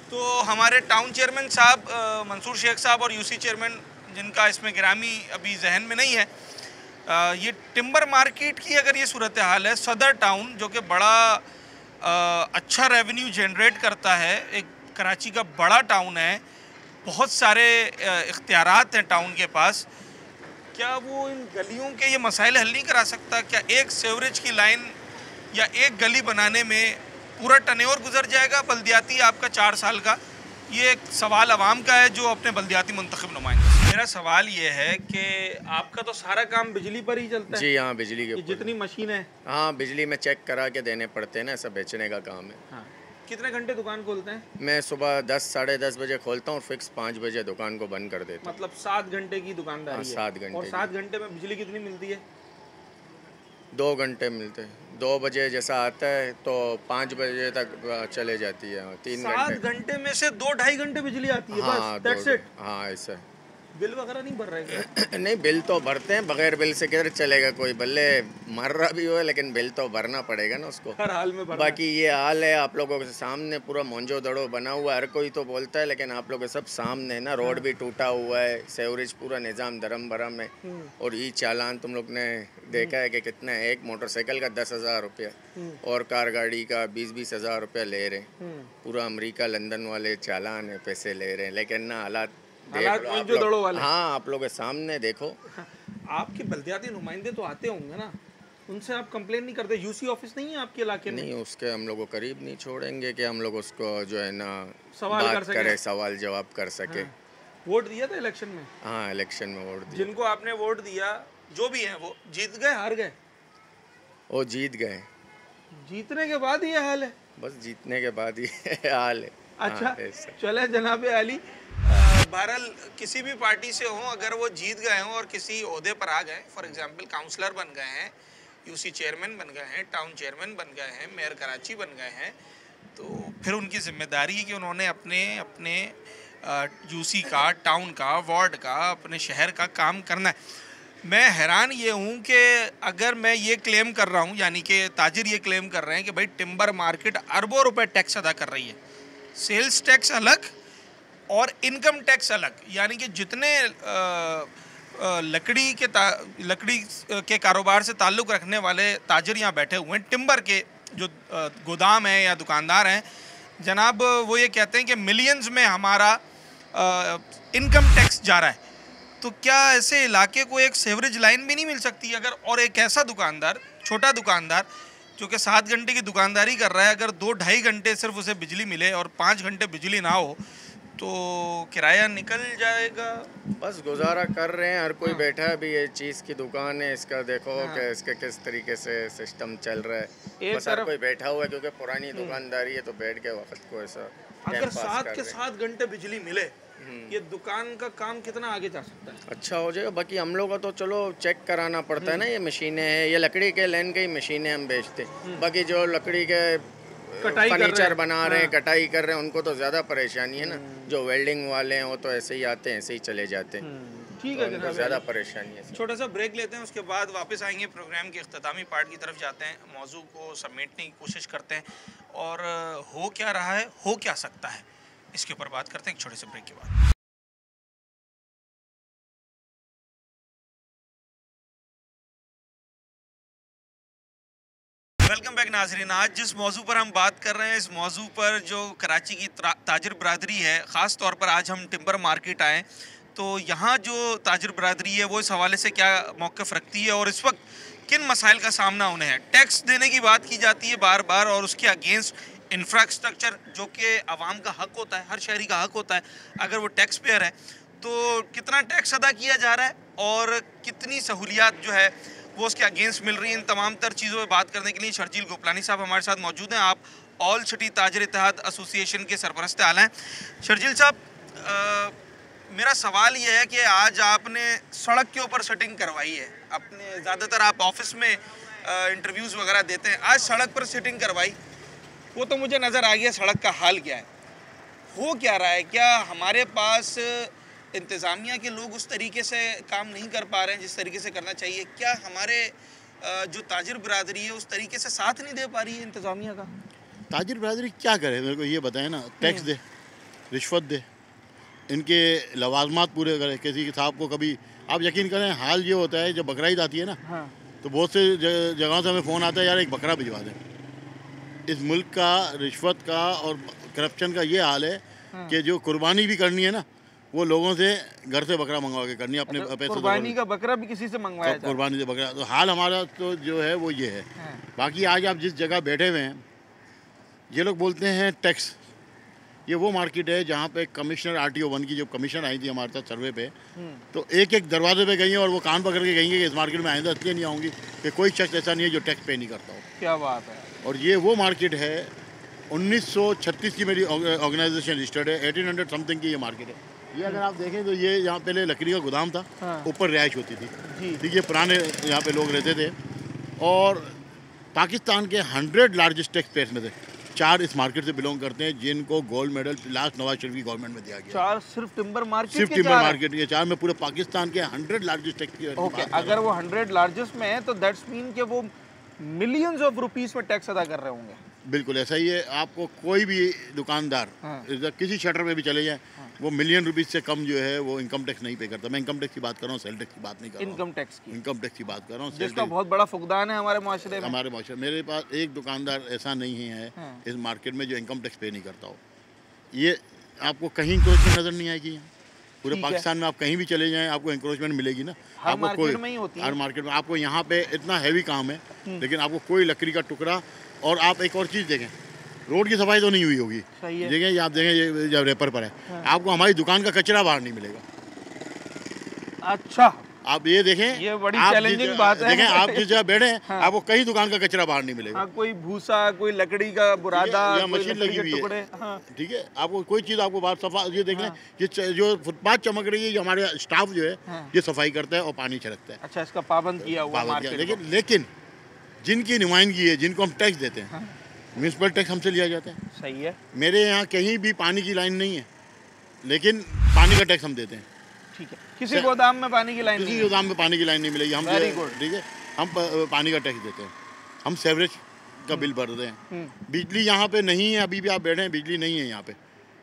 तो हमारे टाउन चेयरमैन साहब मंसूर शेख साहब और यूसी चेयरमैन, जिनका इसमें गिरामी अभी जहन में नहीं है, ये टिम्बर मार्केट की अगर ये सूरत हाल है, सदर टाउन जो कि बड़ा अच्छा रेवेन्यू जनरेट करता है, एक कराची का बड़ा टाउन है, बहुत सारे इख्तियारात हैं टाउन के पास, क्या वो इन गलियों के ये मसाइल हल नहीं करा सकता? क्या एक सेवरेज की लाइन या एक गली बनाने में पूरा टर्नओवर गुजर जाएगा बल्दियाती आपका 4 साल का? ये एक सवाल आवाम का है जो अपने बल्दियाती मुंतखब नुमाइंदे। मेरा सवाल ये है कि आपका तो सारा काम बिजली पर ही चलता है? जी हाँ, बिजली के ऊपर। जितनी मशीनें? हाँ, बिजली में चेक करा के देने पड़ते हैं ना, सब बेचने का काम है। हाँ। कितने घंटे दुकान खोलते हैं? मैं सुबह 10 साढ़े 10 बजे खोलता हूँ और फिक्स 5 बजे दुकान को बंद कर देता हूँ। मतलब 7 घंटे की दुकानदारी हाँ, है? 7 घंटे और 7 घंटे में बिजली कितनी मिलती है? 2 घंटे मिलते हैं। 2 बजे जैसा आता है तो 5 बजे तक चले जाती है। 3 7 घंटे में से 2-2.5 घंटे बिजली आती है? हाँ, बस, that's it? हाँ, ऐसा। बिल वगैरह नहीं भर रहे? नहीं, बिल तो भरते हैं, बगैर बिल से किधर चलेगा? कोई भले मर रहा भी हो लेकिन बिल तो भरना पड़ेगा ना उसको, हर हाल में भरना। बाकी ये हाल है आप लोगों के सामने, पूरा मोंजो दड़ो बना हुआ है। हर कोई तो बोलता है, लेकिन आप लोगों के सब सामने है ना। रोड भी टूटा हुआ है, सेवरेज पूरा निज़ाम धर्म भरम है, और ये चालान तुम लोग ने देखा है कि कितना है। एक मोटरसाइकिल का 10,000 रुपया और कार गाड़ी का 20-20 हज़ार रुपया ले रहे हैं। पूरा अमेरिका लंदन वाले चालान है, पैसे ले रहे हैं, लेकिन ना हालात जो दड़ों वाले। हाँ, आप लोग के सामने देखो। आपके बल्दियाती नुमाइंदे तो आते होंगे ना, उनसे आप कंप्लेन नहीं करते? यूसी ऑफिस नहीं है आपके इलाके में? नहीं, उसके हम लोग को करीब नहीं छोड़ेंगे कि हम लोग उसको जो है ना सवाल बात कर सके, करे, सवाल जवाब कर सके। हाँ। वोट दिया था इलेक्शन में? हाँ, इलेक्शन में वोट दिया। जिनको आपने वोट दिया, जो भी हैं, वो जीत गए हार गए? वो जीत गए। जीतने के बाद ये हाल है? बस जीतने के बाद ये हाल है। अच्छा, हाँ, चले जनाब अली, बहरहाल किसी भी पार्टी से हो, अगर वो जीत गए हों और किसी ओहदे पर आ गए, फॉर एग्जांपल काउंसलर बन गए हैं, यूसी चेयरमैन बन गए हैं, टाउन चेयरमैन बन गए हैं, मेयर कराची बन गए हैं, तो फिर उनकी जिम्मेदारी है कि उन्होंने अपने अपने यूसी का, टाउन का, वार्ड का, अपने शहर का काम करना है। मैं हैरान ये हूँ कि अगर मैं ये क्लेम कर रहा हूँ, यानी कि ताजिर ये क्लेम कर रहे हैं कि भाई टिम्बर मार्केट अरबों रुपए टैक्स अदा कर रही है, सेल्स टैक्स अलग और इनकम टैक्स अलग, यानी कि जितने लकड़ी के कारोबार से ताल्लुक़ रखने वाले ताजिर यहाँ बैठे हुए हैं, टिम्बर के जो गोदाम हैं या दुकानदार हैं जनाब, वो ये कहते हैं कि मिलियंस में हमारा इनकम टैक्स जा रहा है। तो क्या ऐसे इलाके को एक सेवरेज लाइन भी नहीं मिल सकती अगर, और एक ऐसा दुकानदार, छोटा दुकानदार जो कि 7 घंटे की दुकानदारी कर रहा है, अगर 2-2.5 घंटे सिर्फ उसे बिजली मिले और 5 घंटे बिजली ना हो तो किराया निकल जाएगा। बस गुजारा कर रहे हैं, हर कोई बैठा है। अभी ये चीज़ की दुकान है, इसका देखो कि इसके किस तरीके से सिस्टम चल रहा है। बस हर कोई बैठा हुआ है क्योंकि पुरानी दुकानदारी है, तो बैठ के वक्त को ऐसा अगर 7 के 7 घंटे बिजली मिले, ये दुकान का काम कितना आगे जा सकता है? अच्छा हो जाएगा। बाकी हम लोग का तो चलो चेक कराना पड़ता है ना, ये मशीनें हैं, ये लकड़ी के लेन की मशीनें हम बेचते। बाकी जो लकड़ी के फर्नीचर बना रहे हैं, कटाई कर रहे हैं, उनको तो ज़्यादा परेशानी है ना। जो वेल्डिंग वाले हैं वो तो ऐसे ही आते हैं, ऐसे ही चले जाते हैं। ठीक है, उनको ज़्यादा परेशानी है। छोटा सा ब्रेक लेते हैं, उसके बाद वापस आएंगे, प्रोग्राम के इख्तितामी पार्ट की तरफ जाते हैं, मौजू को समेटने की कोशिश करते हैं और हो क्या रहा है, हो क्या सकता है, इसके ऊपर बात करते हैं एक छोटे से ब्रेक के बाद। वेलकम बैक नाजरीन। आज जिस मौजू पर हम बात कर रहे हैं, इस मौजू पर जो कराची की ताजिर बरादरी है, ख़ास तौर पर आज हम टिम्बर मार्केट आए, तो यहाँ जो ताजिर बरादरी है वो इस हवाले से क्या मौक़िफ़ रखती है और इस वक्त किन मसाइल का सामना उन्हें है। टैक्स देने की बात की जाती है बार बार और उसके अगेंस्ट इंफ्रास्ट्रक्चर जो कि आवाम का हक होता है, हर शहरी का हक होता है, अगर वो टैक्स पेयर है तो कितना टैक्स अदा किया जा रहा है और कितनी सहूलियात जो है वो उसके अगेंस्ट मिल रही है। इन तमाम तर चीज़ों पर बात करने के लिए शर्जील गोपलानी साहब हमारे साथ मौजूद हैं। आप ऑल सिटी ताजिर इत्तेहाद एसोसिएशन के सरपरस्त आला हैं। शर्जील साहब, मेरा सवाल ये है कि आज आपने सड़क के ऊपर सेटिंग करवाई है, अपने ज़्यादातर आप ऑफिस में इंटरव्यूज़ वगैरह देते हैं, आज सड़क पर सेटिंग करवाई, वो तो मुझे नज़र आ गया सड़क का हाल क्या है, हो क्या रहा है। क्या हमारे पास इंतज़ामिया के लोग उस तरीके से काम नहीं कर पा रहे हैं जिस तरीके से करना चाहिए? क्या हमारे जो ताजिर बरादरी है उस तरीके से साथ नहीं दे पा रही है इंतज़ामिया का? ताजिर बरादरी क्या करे, मेरे को ये बताएं ना। टैक्स दे, रिश्वत दे, इनके लवाजमात पूरे करे। किसी के साहब को कभी, आप यकीन करें, हाल ये होता है जब बकरीद आती है ना, तो बहुत से जगहों से हमें फ़ोन आता है, यार एक बकरा भिजवा दें। इस मुल्क का रिश्वत का और करप्शन का ये हाल है कि जो कुर्बानी भी करनी है ना, वो लोगों से घर से बकरा मंगवा के करनी है अपने पैसे। कुर्बानी का बकरा भी किसी से मंगवाया जाता है? कुर्बानी से बकरा। तो हाल हमारा तो जो है वो ये है। बाकी आज आप जिस जगह बैठे हुए हैं, ये लोग बोलते हैं टैक्स, ये वो मार्केट है जहाँ पे कमिश्नर RTO 1 की जो कमिश्नर आई थी हमारे साथ सर्वे पे, तो एक एक दरवाजे पे गई हैं और वो कान पकड़ के गई हैं कि इस मार्केट में आइंदा इसलिए नहीं आऊँगी कि कोई शख्स ऐसा नहीं है जो टैक्स पे नहीं करता हो। क्या बात है। और ये वो मार्केट है, 1936 की मेरी ऑर्गेनाइजेशन रजिस्टर्ड है, 1800 समथिंग की ये मार्केट है। ये अगर आप देखें तो ये यहाँ पहले लकड़ी का गोदाम था, ऊपर रिहाइश होती थी, ठीक है, पुराने यहाँ पे लोग रहते थे। और पाकिस्तान के 100 लार्जेस्ट टैक्स पेयर्स में से 4 इस मार्केट से बिलोंग करते हैं, जिनको gold medal last Nawaz Sharif की गवर्नमेंट में दिया गया। 4 सिर्फ टिम्बर मार्केट? सिर्फ टिम्बर मार्केट के 4 में पूरे पाकिस्तान के 100 लार्जेस्ट टैक्स पेयर। ओके, अगर वो 100 लार्जेस्ट में है तो दैट्स मीन कि वो मिलियंस ऑफ रुपीस में टैक्स अदा कर रहे होंगे। बिल्कुल ऐसा ही है। आपको कोई भी दुकानदार किसी शटर में भी चले जाए, वो मिलियन रुपीस से कम जो है वो इनकम टैक्स नहीं पे करता। मैं इनकम टैक्स की बात कर रहा हूँ, सेल टैक्स की बात नहीं कर रहा हूँ। इनकम टैक्स की बात कर रहा हूँ, जिसका बहुत बड़ा फुकदान है हमारे माशरे में। हमारे माशरे मेरे पास एक दुकानदार ऐसा नहीं है इस मार्केट में जो इनकम टैक्स पे नहीं करता हो। ये आपको कहीं इंक्रोचमेंट नजर नहीं आएगी। पूरे पाकिस्तान में आप कहीं भी चले जाएं आपको इंक्रोचमेंट मिलेगी ना। आपको कोई हर मार्केट में आपको यहाँ पे इतना हैवी काम है, लेकिन आपको कोई लकड़ी का टुकड़ा। और आप एक और चीज़ देखें, रोड की सफाई तो नहीं हुई होगी, देखें आप देखें ये जब रेपर पर है, आपको हमारी दुकान का कचरा बाहर नहीं मिलेगा। अच्छा, आप ये देखें, ये बड़ी चैलेंजिंग बात है। देखें आप जिस जगह बैठे हैं, आपको कहीं दुकान का कचरा बाहर नहीं मिलेगा। कोई भूसा, कोई लकड़ी का बुरादा, या मशीन लगी हुई है, ठीक है, आपको कोई चीज़ आपको बाहर सफा। ये देख लें, ये जो फुटपाथ चमक रही है, ये हमारे स्टाफ जो है ये सफाई करता है और पानी छिड़कता है। अच्छा, इसका पाबंद किया हुआ। लेकिन जिनकी नुमाइंदगी है, जिनको हम टैक्स देते हैं, म्यूनसिपल टैक्स हमसे लिया जाता है। सही है। मेरे यहाँ कहीं भी पानी की लाइन नहीं है, लेकिन पानी का टैक्स हम देते हैं। ठीक है, किसी गोदाम में पानी की लाइन, किसी गोदाम में पानी की लाइन नहीं मिलेगी। हम ठीक है, हम पानी का टैक्स देते हैं, हम सेवरेज का बिल भरते हैं। बिजली यहाँ पे नहीं है, अभी भी आप बैठे हैं, बिजली नहीं है यहाँ पे,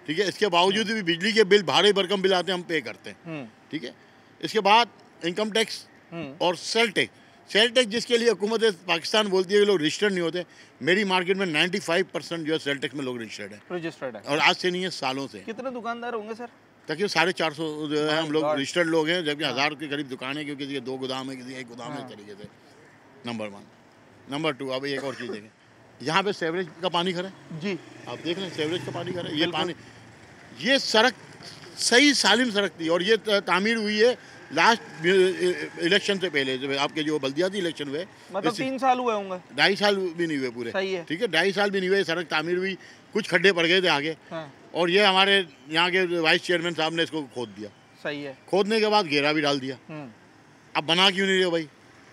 ठीक है। इसके बावजूद भी बिजली के बिल, भारी भरकम बिल आते हैं, हम पे करते हैं, ठीक है। इसके बाद इनकम टैक्स और सेल टैक्स जिसके लिए हुकूमत पाकिस्तान बोलती है कि लोग रजिस्टर्ड नहीं होते, मेरी मार्केट में 95% जो है सेल टैक्स में लोग रजिस्टर्ड है और आज से नहीं है, सालों से। कितने दुकानदार होंगे सर? तकरीबन 450 जो है हम लोग रजिस्टर्ड लोग हैं, जबकि 1000 के करीब दुकान है, क्योंकि किसी के 2 गोदाम है, किसी का 1 गोदाम है, इस तरीके से। नंबर 1। नंबर 2, अब एक और चीज़ देखें, यहाँ पे सेवरेज का पानी खड़ा है जी, आप देख लें, सेवरेज का पानी खड़ा है। ये पानी, ये सड़क सही सालिम सड़क थी और ये तामीर हुई है लास्ट इलेक्शन से पहले, जो आपके जो बल्दियाती इलेक्शन हुए, मतलब 3 साल हुए होंगे, 2.5 साल भी नहीं हुए पूरे। सही है, ठीक है, 2.5 साल भी नहीं हुए, सड़क तामीर हुई, कुछ खड्डे पड़ गए थे आगे। और ये हमारे यहाँ के वाइस चेयरमैन साहब ने इसको खोद दिया। सही है, खोदने के बाद घेरा भी डाल दिया। अब बना क्यों नहीं रहे भाई?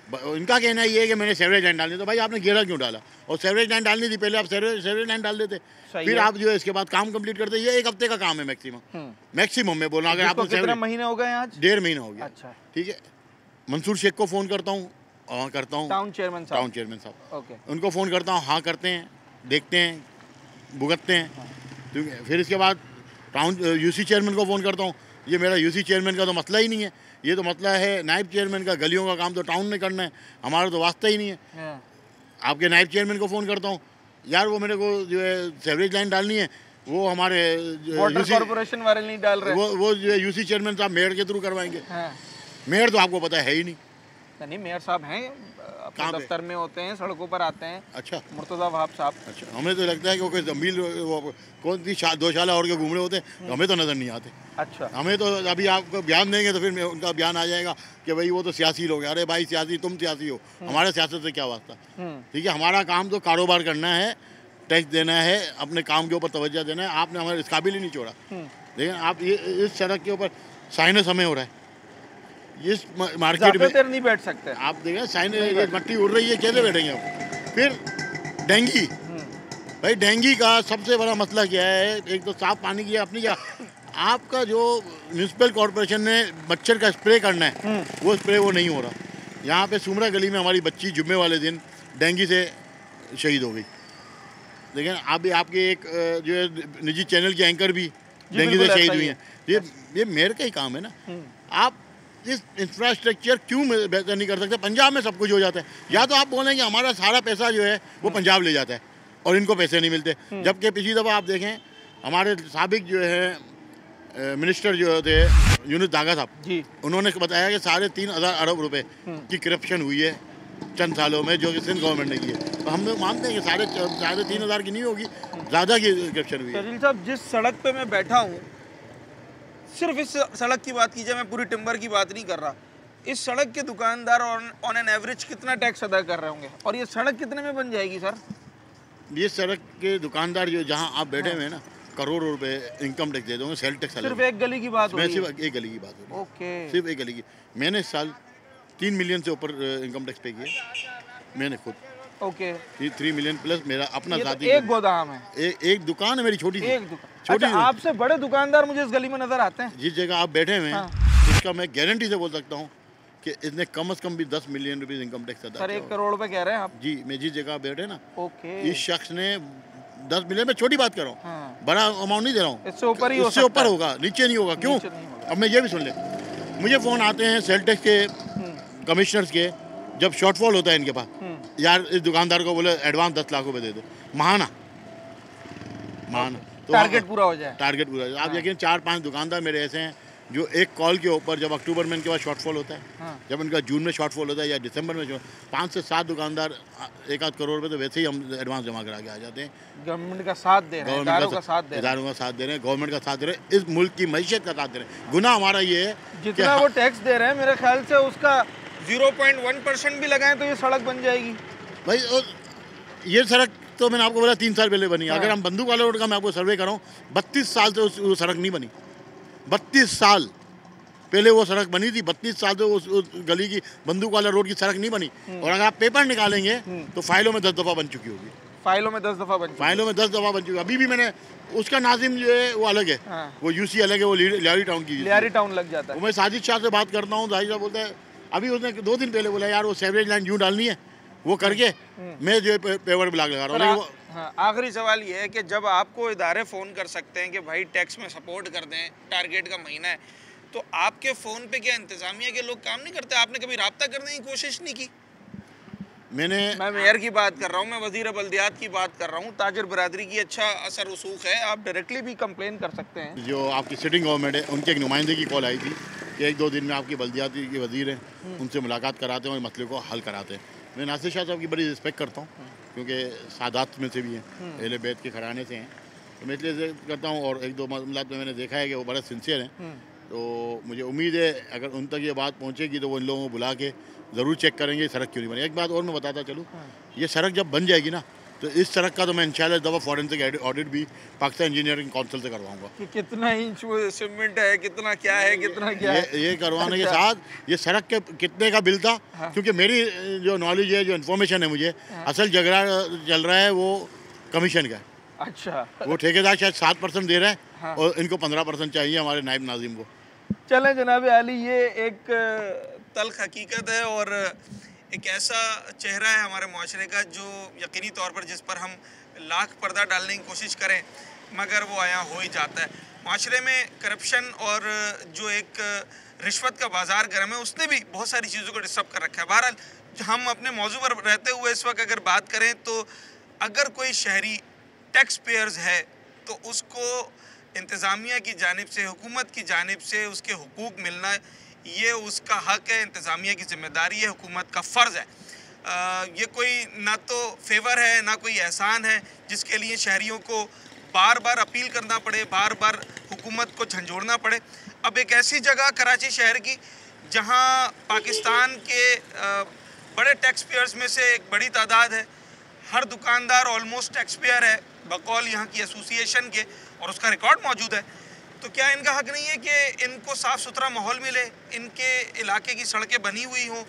इनका कहना ये है कि मैंने सेवरेज लाइन डालनी, तो भाई आपने घेरा क्यों डाला? और सेवरेज लाइन डालनी थी पहले, आप सेवरेज लाइन डाल देते, फिर आप जो है इसके बाद काम कंप्लीट करते। ये 1 हफ्ते का काम है मैक्सिमम में बोलना। अगर आपको कितने महीने हो गए आज? 1.5 महीना हो गया। अच्छा, ठीक है, मंसूर शेख को फ़ोन करता हूँ, हाँ करता हूँ, टाउन चेयरमैन साहब, ओके, उनको फ़ोन करता हूँ, हाँ करते हैं, देखते हैं, भुगतते हैं। ठीक है, फिर इसके बाद टाउन यूसी चेयरमैन को फ़ोन करता हूँ। ये मेरा यूसी चेयरमैन का तो मसला ही नहीं है, ये तो मसला है नायब चेयरमैन का। गलियों का काम तो टाउन ने करना है, हमारा तो वास्ता ही नहीं है। आपके नायब चेयरमैन को फ़ोन करता हूँ, यार वो मेरे को जो है सेवरेज लाइन डालनी है, वो हमारे वाटर कॉर्पोरेशन वाले नहीं डाल रहे, वो जो है यूसी चेयरमैन साहब मेयर के थ्रू करवाएंगे। मेयर तो आपको पता है ही नहीं। नहीं, मेयर साहब हैं, अपने दफ्तर में होते हैं, सड़कों पर आते हैं। अच्छा, मुर्तज़ा वहाब साहब। अच्छा, हमें तो लगता है कि वो कोई जमील कौन सी 2 शाला और के घूम रहे होते हैं, हमें तो नज़र नहीं आते। अच्छा, हमें तो अभी आपको बयान देंगे तो फिर उनका बयान आ जाएगा कि भाई वो तो सियासी लोग हैं। अरे भाई सियासी, तुम सियासी हो, हमारे सियासत से क्या वास्ता? ठीक है, हमारा काम तो कारोबार करना है, टैक्स देना है, अपने काम के ऊपर तवज्जो देना है। आपने हमारे इस काबिल ही नहीं छोड़ा। लेकिन आप ये इस सड़क के ऊपर साइनस हमें हो रहा है, इस मार्केट में नहीं बैठ सकते आप देखें, साइनस मट्टी उड़ रही है, कैसे बैठेंगे आप? फिर डेंगी, भाई डेंगी का सबसे बड़ा मसला क्या है? एक तो साफ पानी की अपनी, क्या आपका जो म्यूनसिपल कॉर्पोरेशन ने मच्छर का स्प्रे करना है, वो स्प्रे वो नहीं हो रहा। यहाँ पे सुमरा गली में हमारी बच्ची जुम्मे वाले दिन डेंगी से शहीद हो गई। लेकिन अभी आपके एक जो है निजी चैनल के एंकर भी डेंगी से शहीद हुई हैं। ये मेयर का ही काम है ना। आप इस इंफ्रास्ट्रक्चर क्यों बेहतर नहीं कर सकते? पंजाब में सब कुछ हो जाता है। या तो आप बोलेंगे हमारा सारा पैसा जो है वो पंजाब ले जाता है और इनको पैसे नहीं मिलते, जबकि पिछली दफ़ा आप देखें हमारे साबिक जो है मिनिस्टर जो थे यूनुस दागा साहब जी, उन्होंने बताया कि 3.5 अरब रुपए की करप्शन हुई है चंद सालों में, जो कि सिंध गवर्नमेंट ने की है। तो हम लोग मानते हैं कि 3.5 की नहीं होगी, ज़्यादा की करप्शन हुई है। शकील साहब, जिस सड़क पे मैं बैठा हूँ, सिर्फ इस सड़क की बात कीजिए, मैं पूरी टिम्बर की बात नहीं कर रहा, इस सड़क के दुकानदार ऑन एन एवरेज कितना टैक्स अदा कर रहे होंगे? और ये सड़क कितने में बन जाएगी सर? ये सड़क के दुकानदार जो जहाँ आप बैठे हुए हैं ना, करोड़ों रुपए इनकम टैक्स दे दोगे, सेल टैक्स। सिर्फ एक गली की बात हो रही है? सिर्फ एक गली की बात हो रही है। ओके, सिर्फ एक गली की। मैंने इस साल 3 मिलियन से ऊपर इनकम टैक्स पे किया मैंने खुद। ओके, 3 मिलियन प्लस मेरा अपना जाती एक गोदाम है, एक दुकान है मेरी छोटी सी, एक दुकान। अच्छा, आपसे बड़े दुकानदार मुझे इस गली में नजर आते हैं। जिस जगह आप बैठे हुए हैं, इसका मैं गारंटी से बोल सकता हूँ कि इसने कम से कम भी 10 मिलियन रुपीस इनकम टैक्स अदा। सर 1 करोड़ रुपए कह रहे हैं आप? जी, मैं जिस जगह बैठे ना, ओके, इस शख्स ने 10 मिलियन में, छोटी बात कर रहा हूँ, बड़ा अमाउंट नहीं दे रहा हूँ, इससे ऊपर ही उससे ऊपर होगा, नीचे नहीं होगा। क्यों? अब मैं ये भी सुन ले, मुझे फ़ोन आते हैं सेल टैक्स के कमिश्नर्स के, जब शॉर्टफॉल होता है इनके पास, यार इस दुकानदार को बोले एडवांस 10 लाख रुपए दे दो, महाना तो टारगेट पूरा हो जाए। टारगेट पूरा हो जाए। आप यकीन 4-5 दुकानदार मेरे ऐसे हैं जो एक कॉल के ऊपर, जब अक्टूबर में इनके पास शॉर्टफॉल होता है, जब इनका जून में शॉर्टफॉल होता है या दिसंबर में, 5 से 7 दुकानदार 1-8 करोड़ रुपए तो वैसे ही हम एडवांस जमा करा के आ जाते हैं। गवर्नमेंट का साथ दे रहे हैं, इदारों का साथ दे रहे हैं, गवर्नमेंट का साथ दे रहे हैं, इस मुल्क की मैशियत का साथ दे रहे हैं। गुनाह हमारा ये है, जितना वो टैक्स दे रहे हैं मेरे ख्याल से उसका 0.1% भी लगाएं तो ये सड़क बन जाएगी भाई। ये सड़क तो मैंने आपको बोला 3 साल पहले बनी। अगर हम बंदूक वाला रोड का मैं आपको सर्वे कराऊँ, 32 साल से वो सड़क नहीं बनी। 32 साल पहले वो सड़क बनी थी, 32 साल से उस गली की बंदूक वाला रोड की सड़क नहीं बनी। और अगर आप पेपर निकालेंगे तो फाइलों में 10 दफ़ा बन चुकी होगी। फाइलों में 10 दफ़ा बन चुकी। अभी भी मैंने उसका नाजिम जो है वो अलग है, वो यूसी अलग है, वो लियारी टाउन की, लियारी टाउन लग जाता है। मैं साजिद शाह से बात करता हूँ, साजिद शाह बोलता है, अभी उसने 2 दिन पहले बोला यार वो सेवरेज लाइन यूँ डालनी है, वो करके मैं जो है पेवर ब्लॉक लगा रहा हूँ। आखिरी सवाल ये है कि जब आपको इदारे फ़ोन कर सकते हैं कि भाई टैक्स में सपोर्ट कर दें, टारगेट का महीना है, तो आपके फ़ोन पे क्या इंतज़ामिया के लोग काम नहीं करते? आपने कभी राब्ता करने की कोशिश नहीं की? मैं मेयर की बात कर रहा हूँ, मैं वज़ीर बल्दियात की बात कर रहा हूँ। ताजिर बरादरी की अच्छा असर रसूख है, आप डायरेक्टली भी कंप्लेन कर सकते हैं। जो आपकी सिटिंग गवर्नमेंट है उनके एक नुमाइंदे की कॉल आई थी कि 1-2 दिन में आपकी बल्दियाती के वज़ीर हैं, उनसे मुलाकात कराते हैं और मसले को हल कराते हैं। मैं नासिर शाह साहब की बड़ी रिस्पेक्ट करता हूँ क्योंकि सादात में से भी हैं, अहले बैत के घराने से हैं, तो मैं इसलिए करता हूँ। और 1-2 मामलात में मैंने देखा है कि वो बड़ा सिंसियर हैं, तो मुझे उम्मीद है अगर उन तक ये बात पहुँचेगी तो वो इन लोगों को बुला के ज़रूर चेक करेंगे सड़क क्यों नहीं बनी। एक बात और मैं बताता चलूँ, ये सड़क जब बन जाएगी ना तो इस सड़क का तो मैं इंशाल्लाह दफ़ा फॉरेंसिक ऑडिट भी पाकिस्तान इंजीनियरिंग काउंसिल से करवाऊंगा कि कितना इंच वो सीमेंट है, कितना क्या है, कितना क्या है। ये करवाने के साथ ये सड़क के कितने का बिल था, क्योंकि मेरी जो नॉलेज है, जो इन्फॉर्मेशन है मुझे, असल झगड़ा चल रहा है वो कमीशन का। अच्छा, वो ठेकेदार शायद 7% दे रहा है और इनको 15% चाहिए हमारे नायब नाज़िम को। चलें जनाब आली, ये एक तल्ख हकीकत है और एक ऐसा चेहरा है हमारे माशरे का जो यकीनी तौर पर जिस पर हम लाख पर्दा डालने की कोशिश करें मगर वो आया हो ही जाता है। माशरे में करप्शन और जो एक रिश्वत का बाजार गर्म है उसने भी बहुत सारी चीज़ों को डिस्टर्ब कर रखा है। बहरहाल हम अपने मौजू पर रहते हुए इस वक्त अगर बात करें तो अगर कोई शहरी टैक्स पेयर्स है तो उसको इंतज़ामिया की जानिब से, हुकूमत की जानिब से उसके हुकूक मिलना ये उसका हक है, इंतज़ामिया की जिम्मेदारी है, हुकूमत का फ़र्ज़ है। ये कोई ना तो फेवर है ना कोई एहसान है जिसके लिए शहरियों को बार बार अपील करना पड़े, बार बार हुकूमत को झंझोड़ना पड़े। अब एक ऐसी जगह कराची शहर की जहां पाकिस्तान के बड़े टैक्स पेयर्स में से एक बड़ी तादाद है, हर दुकानदार ऑलमोस्ट टैक्स पेयर है बकौल यहाँ की एसोसिएशन के, और उसका रिकॉर्ड मौजूद है, तो क्या इनका हक नहीं है कि इनको साफ़ सुथरा माहौल मिले, इनके इलाके की सड़कें बनी हुई हों,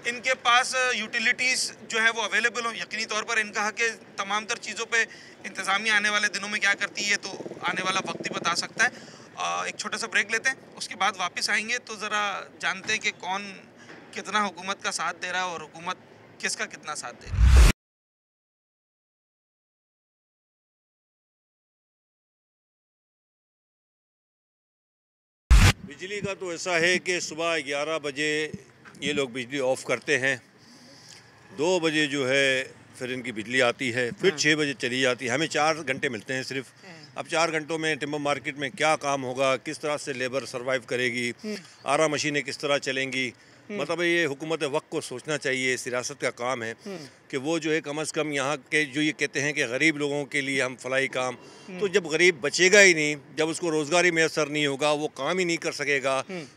इनके पास यूटिलिटीज़ जो है वो अवेलेबल हों? यकीनी तौर पर इनका हक है। तमाम तर चीज़ों पे इंतज़ामिया आने वाले दिनों में क्या करती है तो आने वाला वक्त ही बता सकता है। एक छोटा सा ब्रेक लेते हैं, उसके बाद वापस आएंगे तो ज़रा जानते हैं कि कौन कितना हुकूमत का साथ दे रहा है और हुकूमत किसका कितना साथ दे रही है। बिजली का तो ऐसा है कि सुबह 11 बजे ये लोग बिजली ऑफ़ करते हैं, 2 बजे जो है फिर इनकी बिजली आती है, फिर 6 बजे चली जाती है। हमें 4 घंटे मिलते हैं सिर्फ। अब 4 घंटों में टिम्बर मार्केट में क्या काम होगा, किस तरह से लेबर सर्वाइव करेगी, आरा मशीनें किस तरह चलेंगी, मतलब ये हुकूमत वक्त को सोचना चाहिए। सियासत का काम है कि वो जो है कम अज़ कम यहाँ के जो ये कहते हैं कि गरीब लोगों के लिए हम फलाई काम, तो जब गरीब बचेगा ही नहीं, जब उसको रोज़गार ही मैसर नहीं होगा, वो काम ही नहीं कर सकेगा,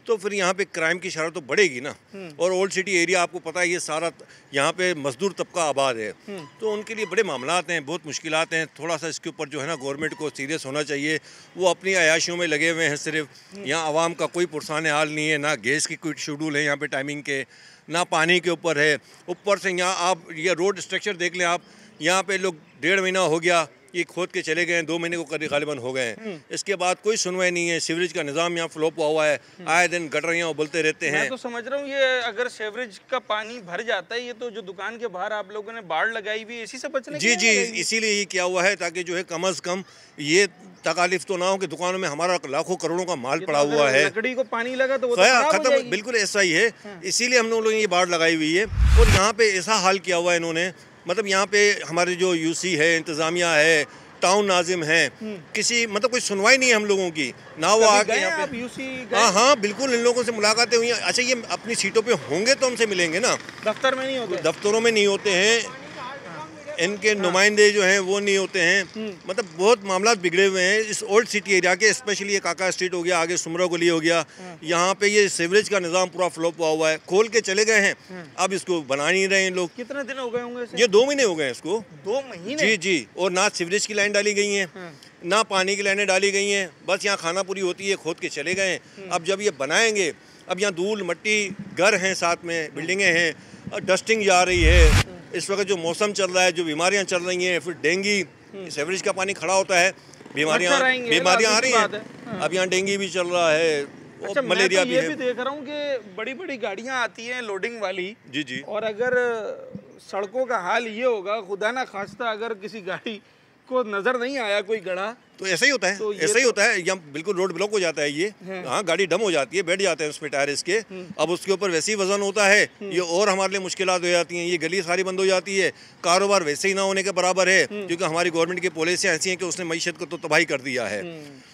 तो फिर यहाँ पे क्राइम की शरह तो बढ़ेगी ना। और ओल्ड सिटी एरिया आपको पता है ये सारा यहाँ पे मजदूर तबका आबाद है, तो उनके लिए बड़े मामलात हैं, बहुत मुश्किलात हैं। थोड़ा सा इसके ऊपर जो है ना गवर्नमेंट को सीरियस होना चाहिए। वो अपनी अयाशियों में लगे हुए हैं सिर्फ। यहाँ आवाम का कोई पुरसान हाल नहीं है, ना गैस की कोई शेड्यूल है यहाँ पे टाइमिंग के, ना पानी के ऊपर है। ऊपर से यहाँ आप ये रोड स्ट्रक्चर देख लें आप, यहाँ पे लोग 1.5 महीना हो गया ये खोद के चले गए, 2 महीने को करीब गालिबन हो गए हैं। इसके बाद कोई सुनवाई नहीं है। सीवरेज का निज़ाम यहाँ फ्लॉप हुआ है, आए दिन गटर यहाँ उबलते रहते हैं। मैं तो समझ रहा हूँ ये अगर सीवरेज का पानी भर जाता है, ये तो जो दुकान के बाहर आप लोगों ने बाड़ लगाई हुई है इसी से बचने जी जी, इसीलिए ये किया हुआ है ताकि जो है कम अज़ कम ये तकालीफ तो ना हो कि दुकानों में हमारा लाखों करोड़ों का माल पड़ा हुआ है, लकड़ी को पानी लगा तो वो तो खराब हो खत्म। जाएगी। बिल्कुल ऐसा ही है, इसीलिए हम लोगों ने ये बाड़ लगाई हुई है। और यहाँ पे ऐसा हाल किया हुआ है इन्होंने, मतलब यहाँ पे हमारे जो यूसी है, इंतज़ामिया है, टाउन नाजिम हैं, किसी मतलब कोई सुनवाई नहीं है हम लोगों की ना। वो आके यहाँ पे हाँ बिल्कुल इन लोगों से मुलाकातें हुई हैं। अच्छा ये अपनी सीटों पे होंगे तो हमसे मिलेंगे ना, दफ्तर में नहीं होते, दफ्तरों में नहीं होते हैं, इनके नुमाइंदे जो हैं वो नहीं होते हैं। मतलब बहुत मामला बिगड़े हुए हैं इस ओल्ड सिटी एरिया के, स्पेशली ये काका स्ट्रीट हो गया, आगे सुमरा गली हो गया, यहाँ पे ये सीवरेज का निज़ाम पूरा फ्लॉप हुआ है। खोल के चले गए हैं, अब इसको बना नहीं रहे हैं लोग। कितने दिन हो गए होंगे इसे? ये 2 महीने हो गए हैं इसको। 2 महीने? जी जी। और ना सीवरेज की लाइन डाली गई हैं, ना पानी की लाइनें डाली गई हैं, बस यहाँ खाना पूरी होती है, खोद के चले गए हैं। अब जब ये बनाएंगे, अब यहाँ धूल मट्टी घर हैं, साथ में बिल्डिंगें हैं, डस्टिंग जा रही है। इस वक्त जो मौसम चल रहा है, जो बीमारियां चल रही हैं, फिर डेंगू, सीवरेज का पानी खड़ा होता है, बीमारियां आ रही हैं। अब यहाँ डेंगू भी चल रहा है। अच्छा, मलेरिया भी है। भी देख रहा हूँ कि बड़ी बड़ी गाड़ियाँ आती हैं लोडिंग वाली। जी जी। और अगर सड़कों का हाल ये होगा, खुदा ना खास्ता अगर किसी गाड़ी आपको नजर नहीं आया कोई गड्ढा? तो ऐसा ही होता है, तो ऐसा ही होता है। यहाँ बिल्कुल रोड ब्लॉक हो जाता है ये, हाँ गाड़ी डम हो जाती है, बैठ जाते हैं उसमें टायर इसके। अब उसके ऊपर वैसे ही वजन होता है, ये और हमारे लिए मुश्किलात हो जाती हैं। ये गली सारी बंद हो जाती है, कारोबार वैसे ही ना होने के बराबर है, क्योंकि हमारी गवर्नमेंट की पॉलिसियाँ ऐसी हैं कि उसने मईशत को तो तबाही कर दिया है।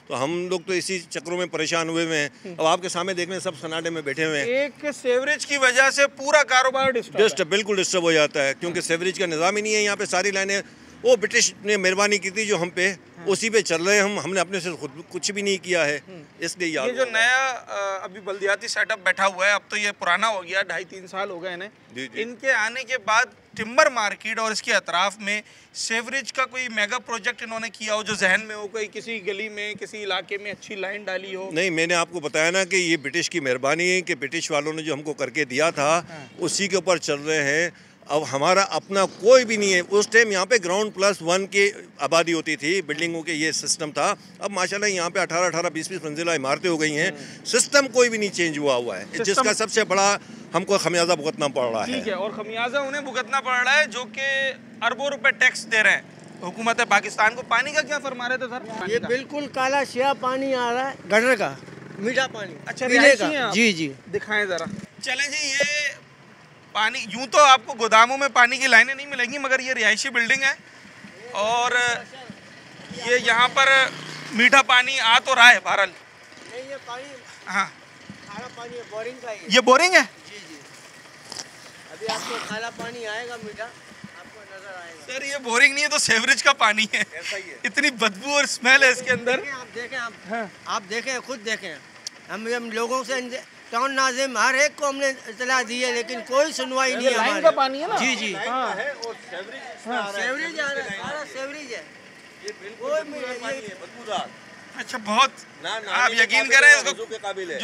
तो हम लोग तो इसी चक्रों में परेशान हुए हैं। अब आपके सामने देख रहे हैं, सब सन्नाटे में बैठे हुए हैं। एक सेवरेज की वजह से पूरा कारोबार बिल्कुल डिस्टर्ब हो जाता है, क्योंकि सेवरेज का निज़ाम ही नहीं है यहाँ पे। सारी लाइनें वो ब्रिटिश ने मेहरबानी की थी जो हम पे, उसी पे चल रहे हैं। हमने अपने से खुद कुछ भी नहीं किया है, इसलिए ये जो नया अभी बल्दियाती सेटअप बैठा हुआ है, अब तो ये पुराना हो गया, 2.5-3 साल हो गए इन्हें। इनके आने के बाद टिम्बर मार्केट और इसके अतराफ में सेवरेज का कोई मेगा प्रोजेक्ट इन्होंने किया हो जो जहन में हो, कोई किसी गली में किसी इलाके में अच्छी लाइन डाली हो? नहीं, मैंने आपको बताया ना कि ये ब्रिटिश की मेहरबानी है कि ब्रिटिश वालों ने जो हमको करके दिया था उसी के ऊपर चल रहे हैं। अब हमारा अपना कोई भी नहीं है। उस टाइम यहाँ पे ग्राउंड +1 की आबादी होती थी, बिल्डिंगों के ये सिस्टम था। अब माशाल्लाह यहाँ पे 18-18, 20-20 मंजिला इमारतें हो गई हैं। सिस्टम कोई भी नहीं चेंज हुआ है, जिसका सबसे बड़ा हमको खमियाजा भुगतना पड़ रहा है। ठीक है, और खमियाजा उन्हें भुगतना पड़ रहा है जो कि अरबों रुपए टैक्स दे रहे हैं हुकूमत पाकिस्तान को। पानी का क्या फरमा रहे थे सर? ये बिल्कुल काला स्याह पानी आ रहा है, गटर का मीठा पानी। अच्छा, मिलेगा? जी जी, दिखाएं जरा। चलें जी, ये पानी यूं तो आपको गोदामों में पानी की लाइनें नहीं मिलेंगी, मगर ये रिहायशी बिल्डिंग है और ये यहाँ पर मीठा पानी आ तो रहा है बहरहाल। नहीं, ये पानी हाँ खारा पानी है, बोरिंग का ही। ये बोरिंग है? जी जी, अभी आपको खारा पानी आएगा, मीठा आपको नजर आएगा। सर ये बोरिंग नहीं है तो सेवरेज का पानी है। ऐसा ही है, इतनी बदबू और स्मेल है इसके अंदर। आप देखें, खुद देखें। हम लोगों से टाउन नाजिम हर एक को हमने इतला दी है, लेकिन कोई सुनवाई नहीं है। लाइन का पानी है ना? जी जी, सेवरेज आ रहा है, सारा सेवरेज है। ये बिल्कुल बदबूदार। अच्छा, बहुत आप यकीन करें, इसको जो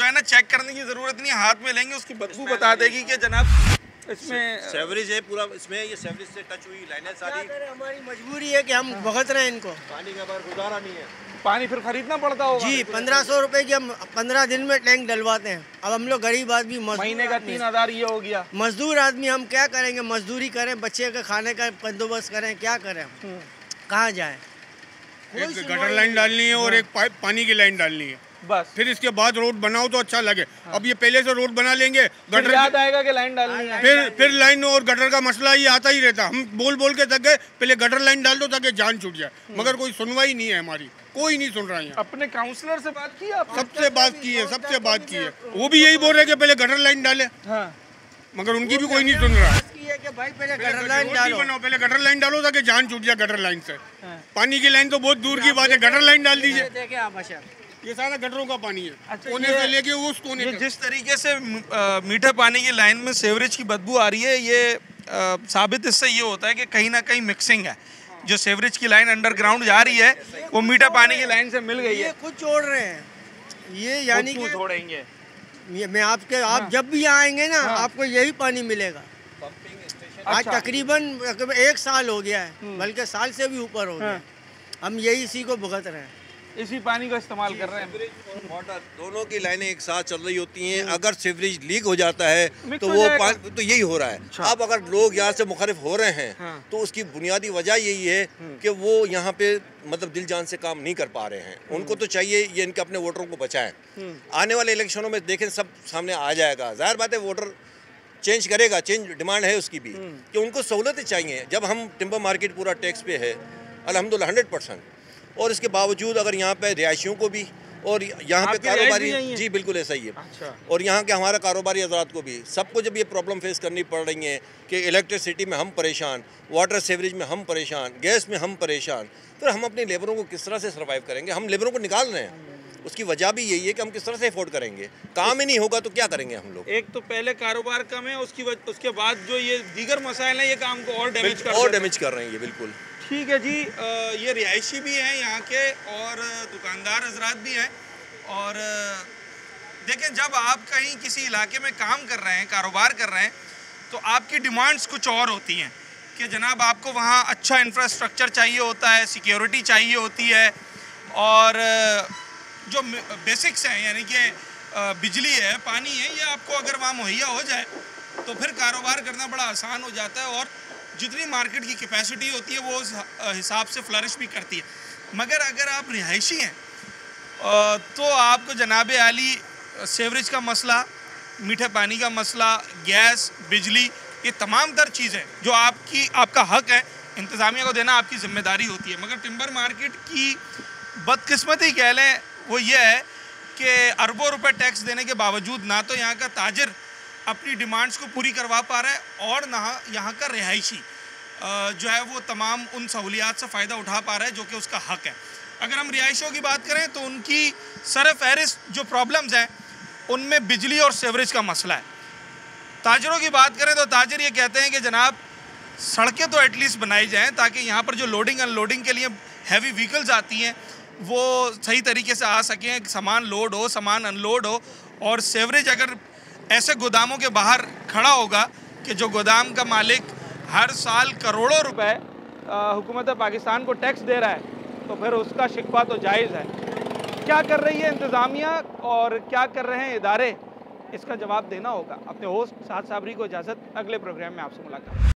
है ना चेक करने की जरूरत नहीं, हाथ में लेंगे उसकी बदबू बता देगी कि जनाब इसमें सेवरेज है पूरा। इसमें ये सेवरेज से टच हुई लाइनें सारी। हमारी मजबूरी है कि हम भुगत रहे हैं इनको। पानी का बार गुजारा नहीं है, पानी फिर खरीदना पड़ता होगा। जी, 1500 रुपए की हम 15 दिन में टैंक डलवाते हैं। अब हम लोग गरीब आदमी, महीने का 3000 ये हो गया। मजदूर आदमी हम क्या करेंगे? मजदूरी करें, बच्चे के खाने का बंदोबस्त करें, क्या करें? कहाँ जाएं? एक गटर लाइन डालनी है और एक पाइप पानी की लाइन डालनी है, बस। फिर इसके बाद रोड बनाओ तो अच्छा लगे। अब ये पहले से रोड बना लेंगे, गटर याद आएगा कि लाइन डालनी है। फिर लाइन और गटर का मसला ये आता ही रहता। हम बोल बोल के थक गए, पहले गटर लाइन डाल दो ताकि जान छूट जाए, मगर कोई सुनवाई नहीं है हमारी, कोई नहीं सुन रहा है। अपने काउंसलर से बात की आप? सबसे बात की है, सबसे बात की है। वो भी यही बोल रहे कि पहले गटर लाइन डाले, मगर उनकी भी कोई नहीं सुन रहा है। भाई पहले गटर लाइन डालो, पहले गटर लाइन डालो ताकि जान छूट जाए गटर लाइन से। पानी की लाइन तो बहुत दूर की बात है, गटर लाइन डाल दीजिए। देखिए आप, अच्छा ये सारा गटरों का पानी है। अच्छा, कोने से लेके उस कोने तक। जिस तरीके से मीठे पानी की लाइन में सेवरेज की बदबू आ रही है, ये साबित इससे ये होता है कि कहीं ना कहीं मिक्सिंग है। जो सेवरेज की लाइन अंडरग्राउंड जा रही है वो मीठा पानी की लाइन से मिल गई है। ये खुद छोड़ रहे हैं, ये यानी कि छोड़ेंगे। मैं आप जब भी आएंगे ना, आपको यही पानी मिलेगा। आज तकरीबन 1 साल हो गया है, बल्कि साल से भी ऊपर हो गया। हम यही इसी को भुगत रहे हैं, इसी पानी का इस्तेमाल कर रहे हैं। वाटर दोनों की लाइनें एक साथ चल रही होती हैं। अगर सीवरेज लीक हो जाता है तो वो तो यही हो रहा है। अब अगर लोग यहाँ से मुखरिफ हो रहे हैं तो उसकी बुनियादी वजह यही है कि वो यहाँ पे मतलब दिल जान से काम नहीं कर पा रहे हैं। उनको तो चाहिए ये इनके अपने वोटरों को बचाएं। आने वाले इलेक्शनों में देखें सब सामने आ जाएगा। जाहिर बात है वोटर चेंज करेगा, चेंज डिमांड है उसकी भी कि उनको सहूलतें चाहिए। जब हम टिम्बर मार्केट पूरा टैक्स पे है अल्हम्दुलिल्लाह 100%, और इसके बावजूद अगर यहाँ पे रिहायशियों को भी और यहाँ पे कारोबारी, जी बिल्कुल ऐसा ही है। अच्छा। और यहाँ के हमारे कारोबारी हजरात को भी सबको जब ये प्रॉब्लम फेस करनी पड़ रही है कि इलेक्ट्रिसिटी में हम परेशान, वाटर सेवरेज में हम परेशान, गैस में हम परेशान, फिर हम अपने लेबरों को किस तरह से सर्वाइव करेंगे? हम लेबरों को निकाल रहे हैं, उसकी वजह भी यही है कि हम किस तरह से अफोर्ड करेंगे। काम ही नहीं होगा तो क्या करेंगे हम लोग? एक तो पहले कारोबार कम है, उसके बाद जो ये दीगर मसाइल हैं ये काम को और डैमेज कर रहे हैं ये। बिल्कुल ठीक है जी। ये रिहायशी भी हैं यहाँ के और दुकानदार हजरात भी हैं। और देखें, जब आप कहीं किसी इलाके में काम कर रहे हैं, कारोबार कर रहे हैं, तो आपकी डिमांड्स कुछ और होती हैं कि जनाब आपको वहाँ अच्छा इंफ्रास्ट्रक्चर चाहिए होता है, सिक्योरिटी चाहिए होती है, और जो बेसिक्स हैं यानी कि बिजली है, पानी है, ये आपको अगर वहाँ मुहैया हो जाए तो फिर कारोबार करना बड़ा आसान हो जाता है और जितनी मार्केट की कैपेसिटी होती है वो उस हिसाब से फ्लरिश भी करती है। मगर अगर आप रिहायशी हैं तो आपको जनाब आली सेवरेज का मसला, मीठे पानी का मसला, गैस, बिजली, ये तमाम तर चीज़ें जो आपका हक है इंतज़ामिया को देना आपकी ज़िम्मेदारी होती है। मगर टिम्बर मार्केट की बदकिस्मती कह लें वो ये है कि अरबों रुपए टैक्स देने के बावजूद ना तो यहाँ का ताजर अपनी डिमांड्स को पूरी करवा पा रहा है और ना यहाँ का रिहायशी जो है वो तमाम उन सहूलियात से फ़ायदा उठा पा रहा है जो कि उसका हक है। अगर हम रिहायशियों की बात करें तो उनकी सर फहरिस्त जो प्रॉब्लम्स हैं उनमें बिजली और सेवरेज का मसला है। ताजरों की बात करें तो ताजर ये कहते हैं कि जनाब सड़कें तो एटलीस्ट बनाई जाएं ताकि यहाँ पर जो लोडिंग अनलोडिंग के लिए हैवी व्हीकल्स आती हैं वो सही तरीके से आ सकें, सामान लोड हो, सामान अनलोड हो। और सेवरेज अगर ऐसे गोदामों के बाहर खड़ा होगा कि जो गोदाम का मालिक हर साल करोड़ों रुपए हुकूमत पाकिस्तान को टैक्स दे रहा है तो फिर उसका शिकवा तो जायज़ है। क्या कर रही है इंतज़ामिया और क्या कर रहे हैं इदारे, इसका जवाब देना होगा। अपने होस्ट साद साबरी को इजाज़त, अगले प्रोग्राम में आपसे मुलाकात।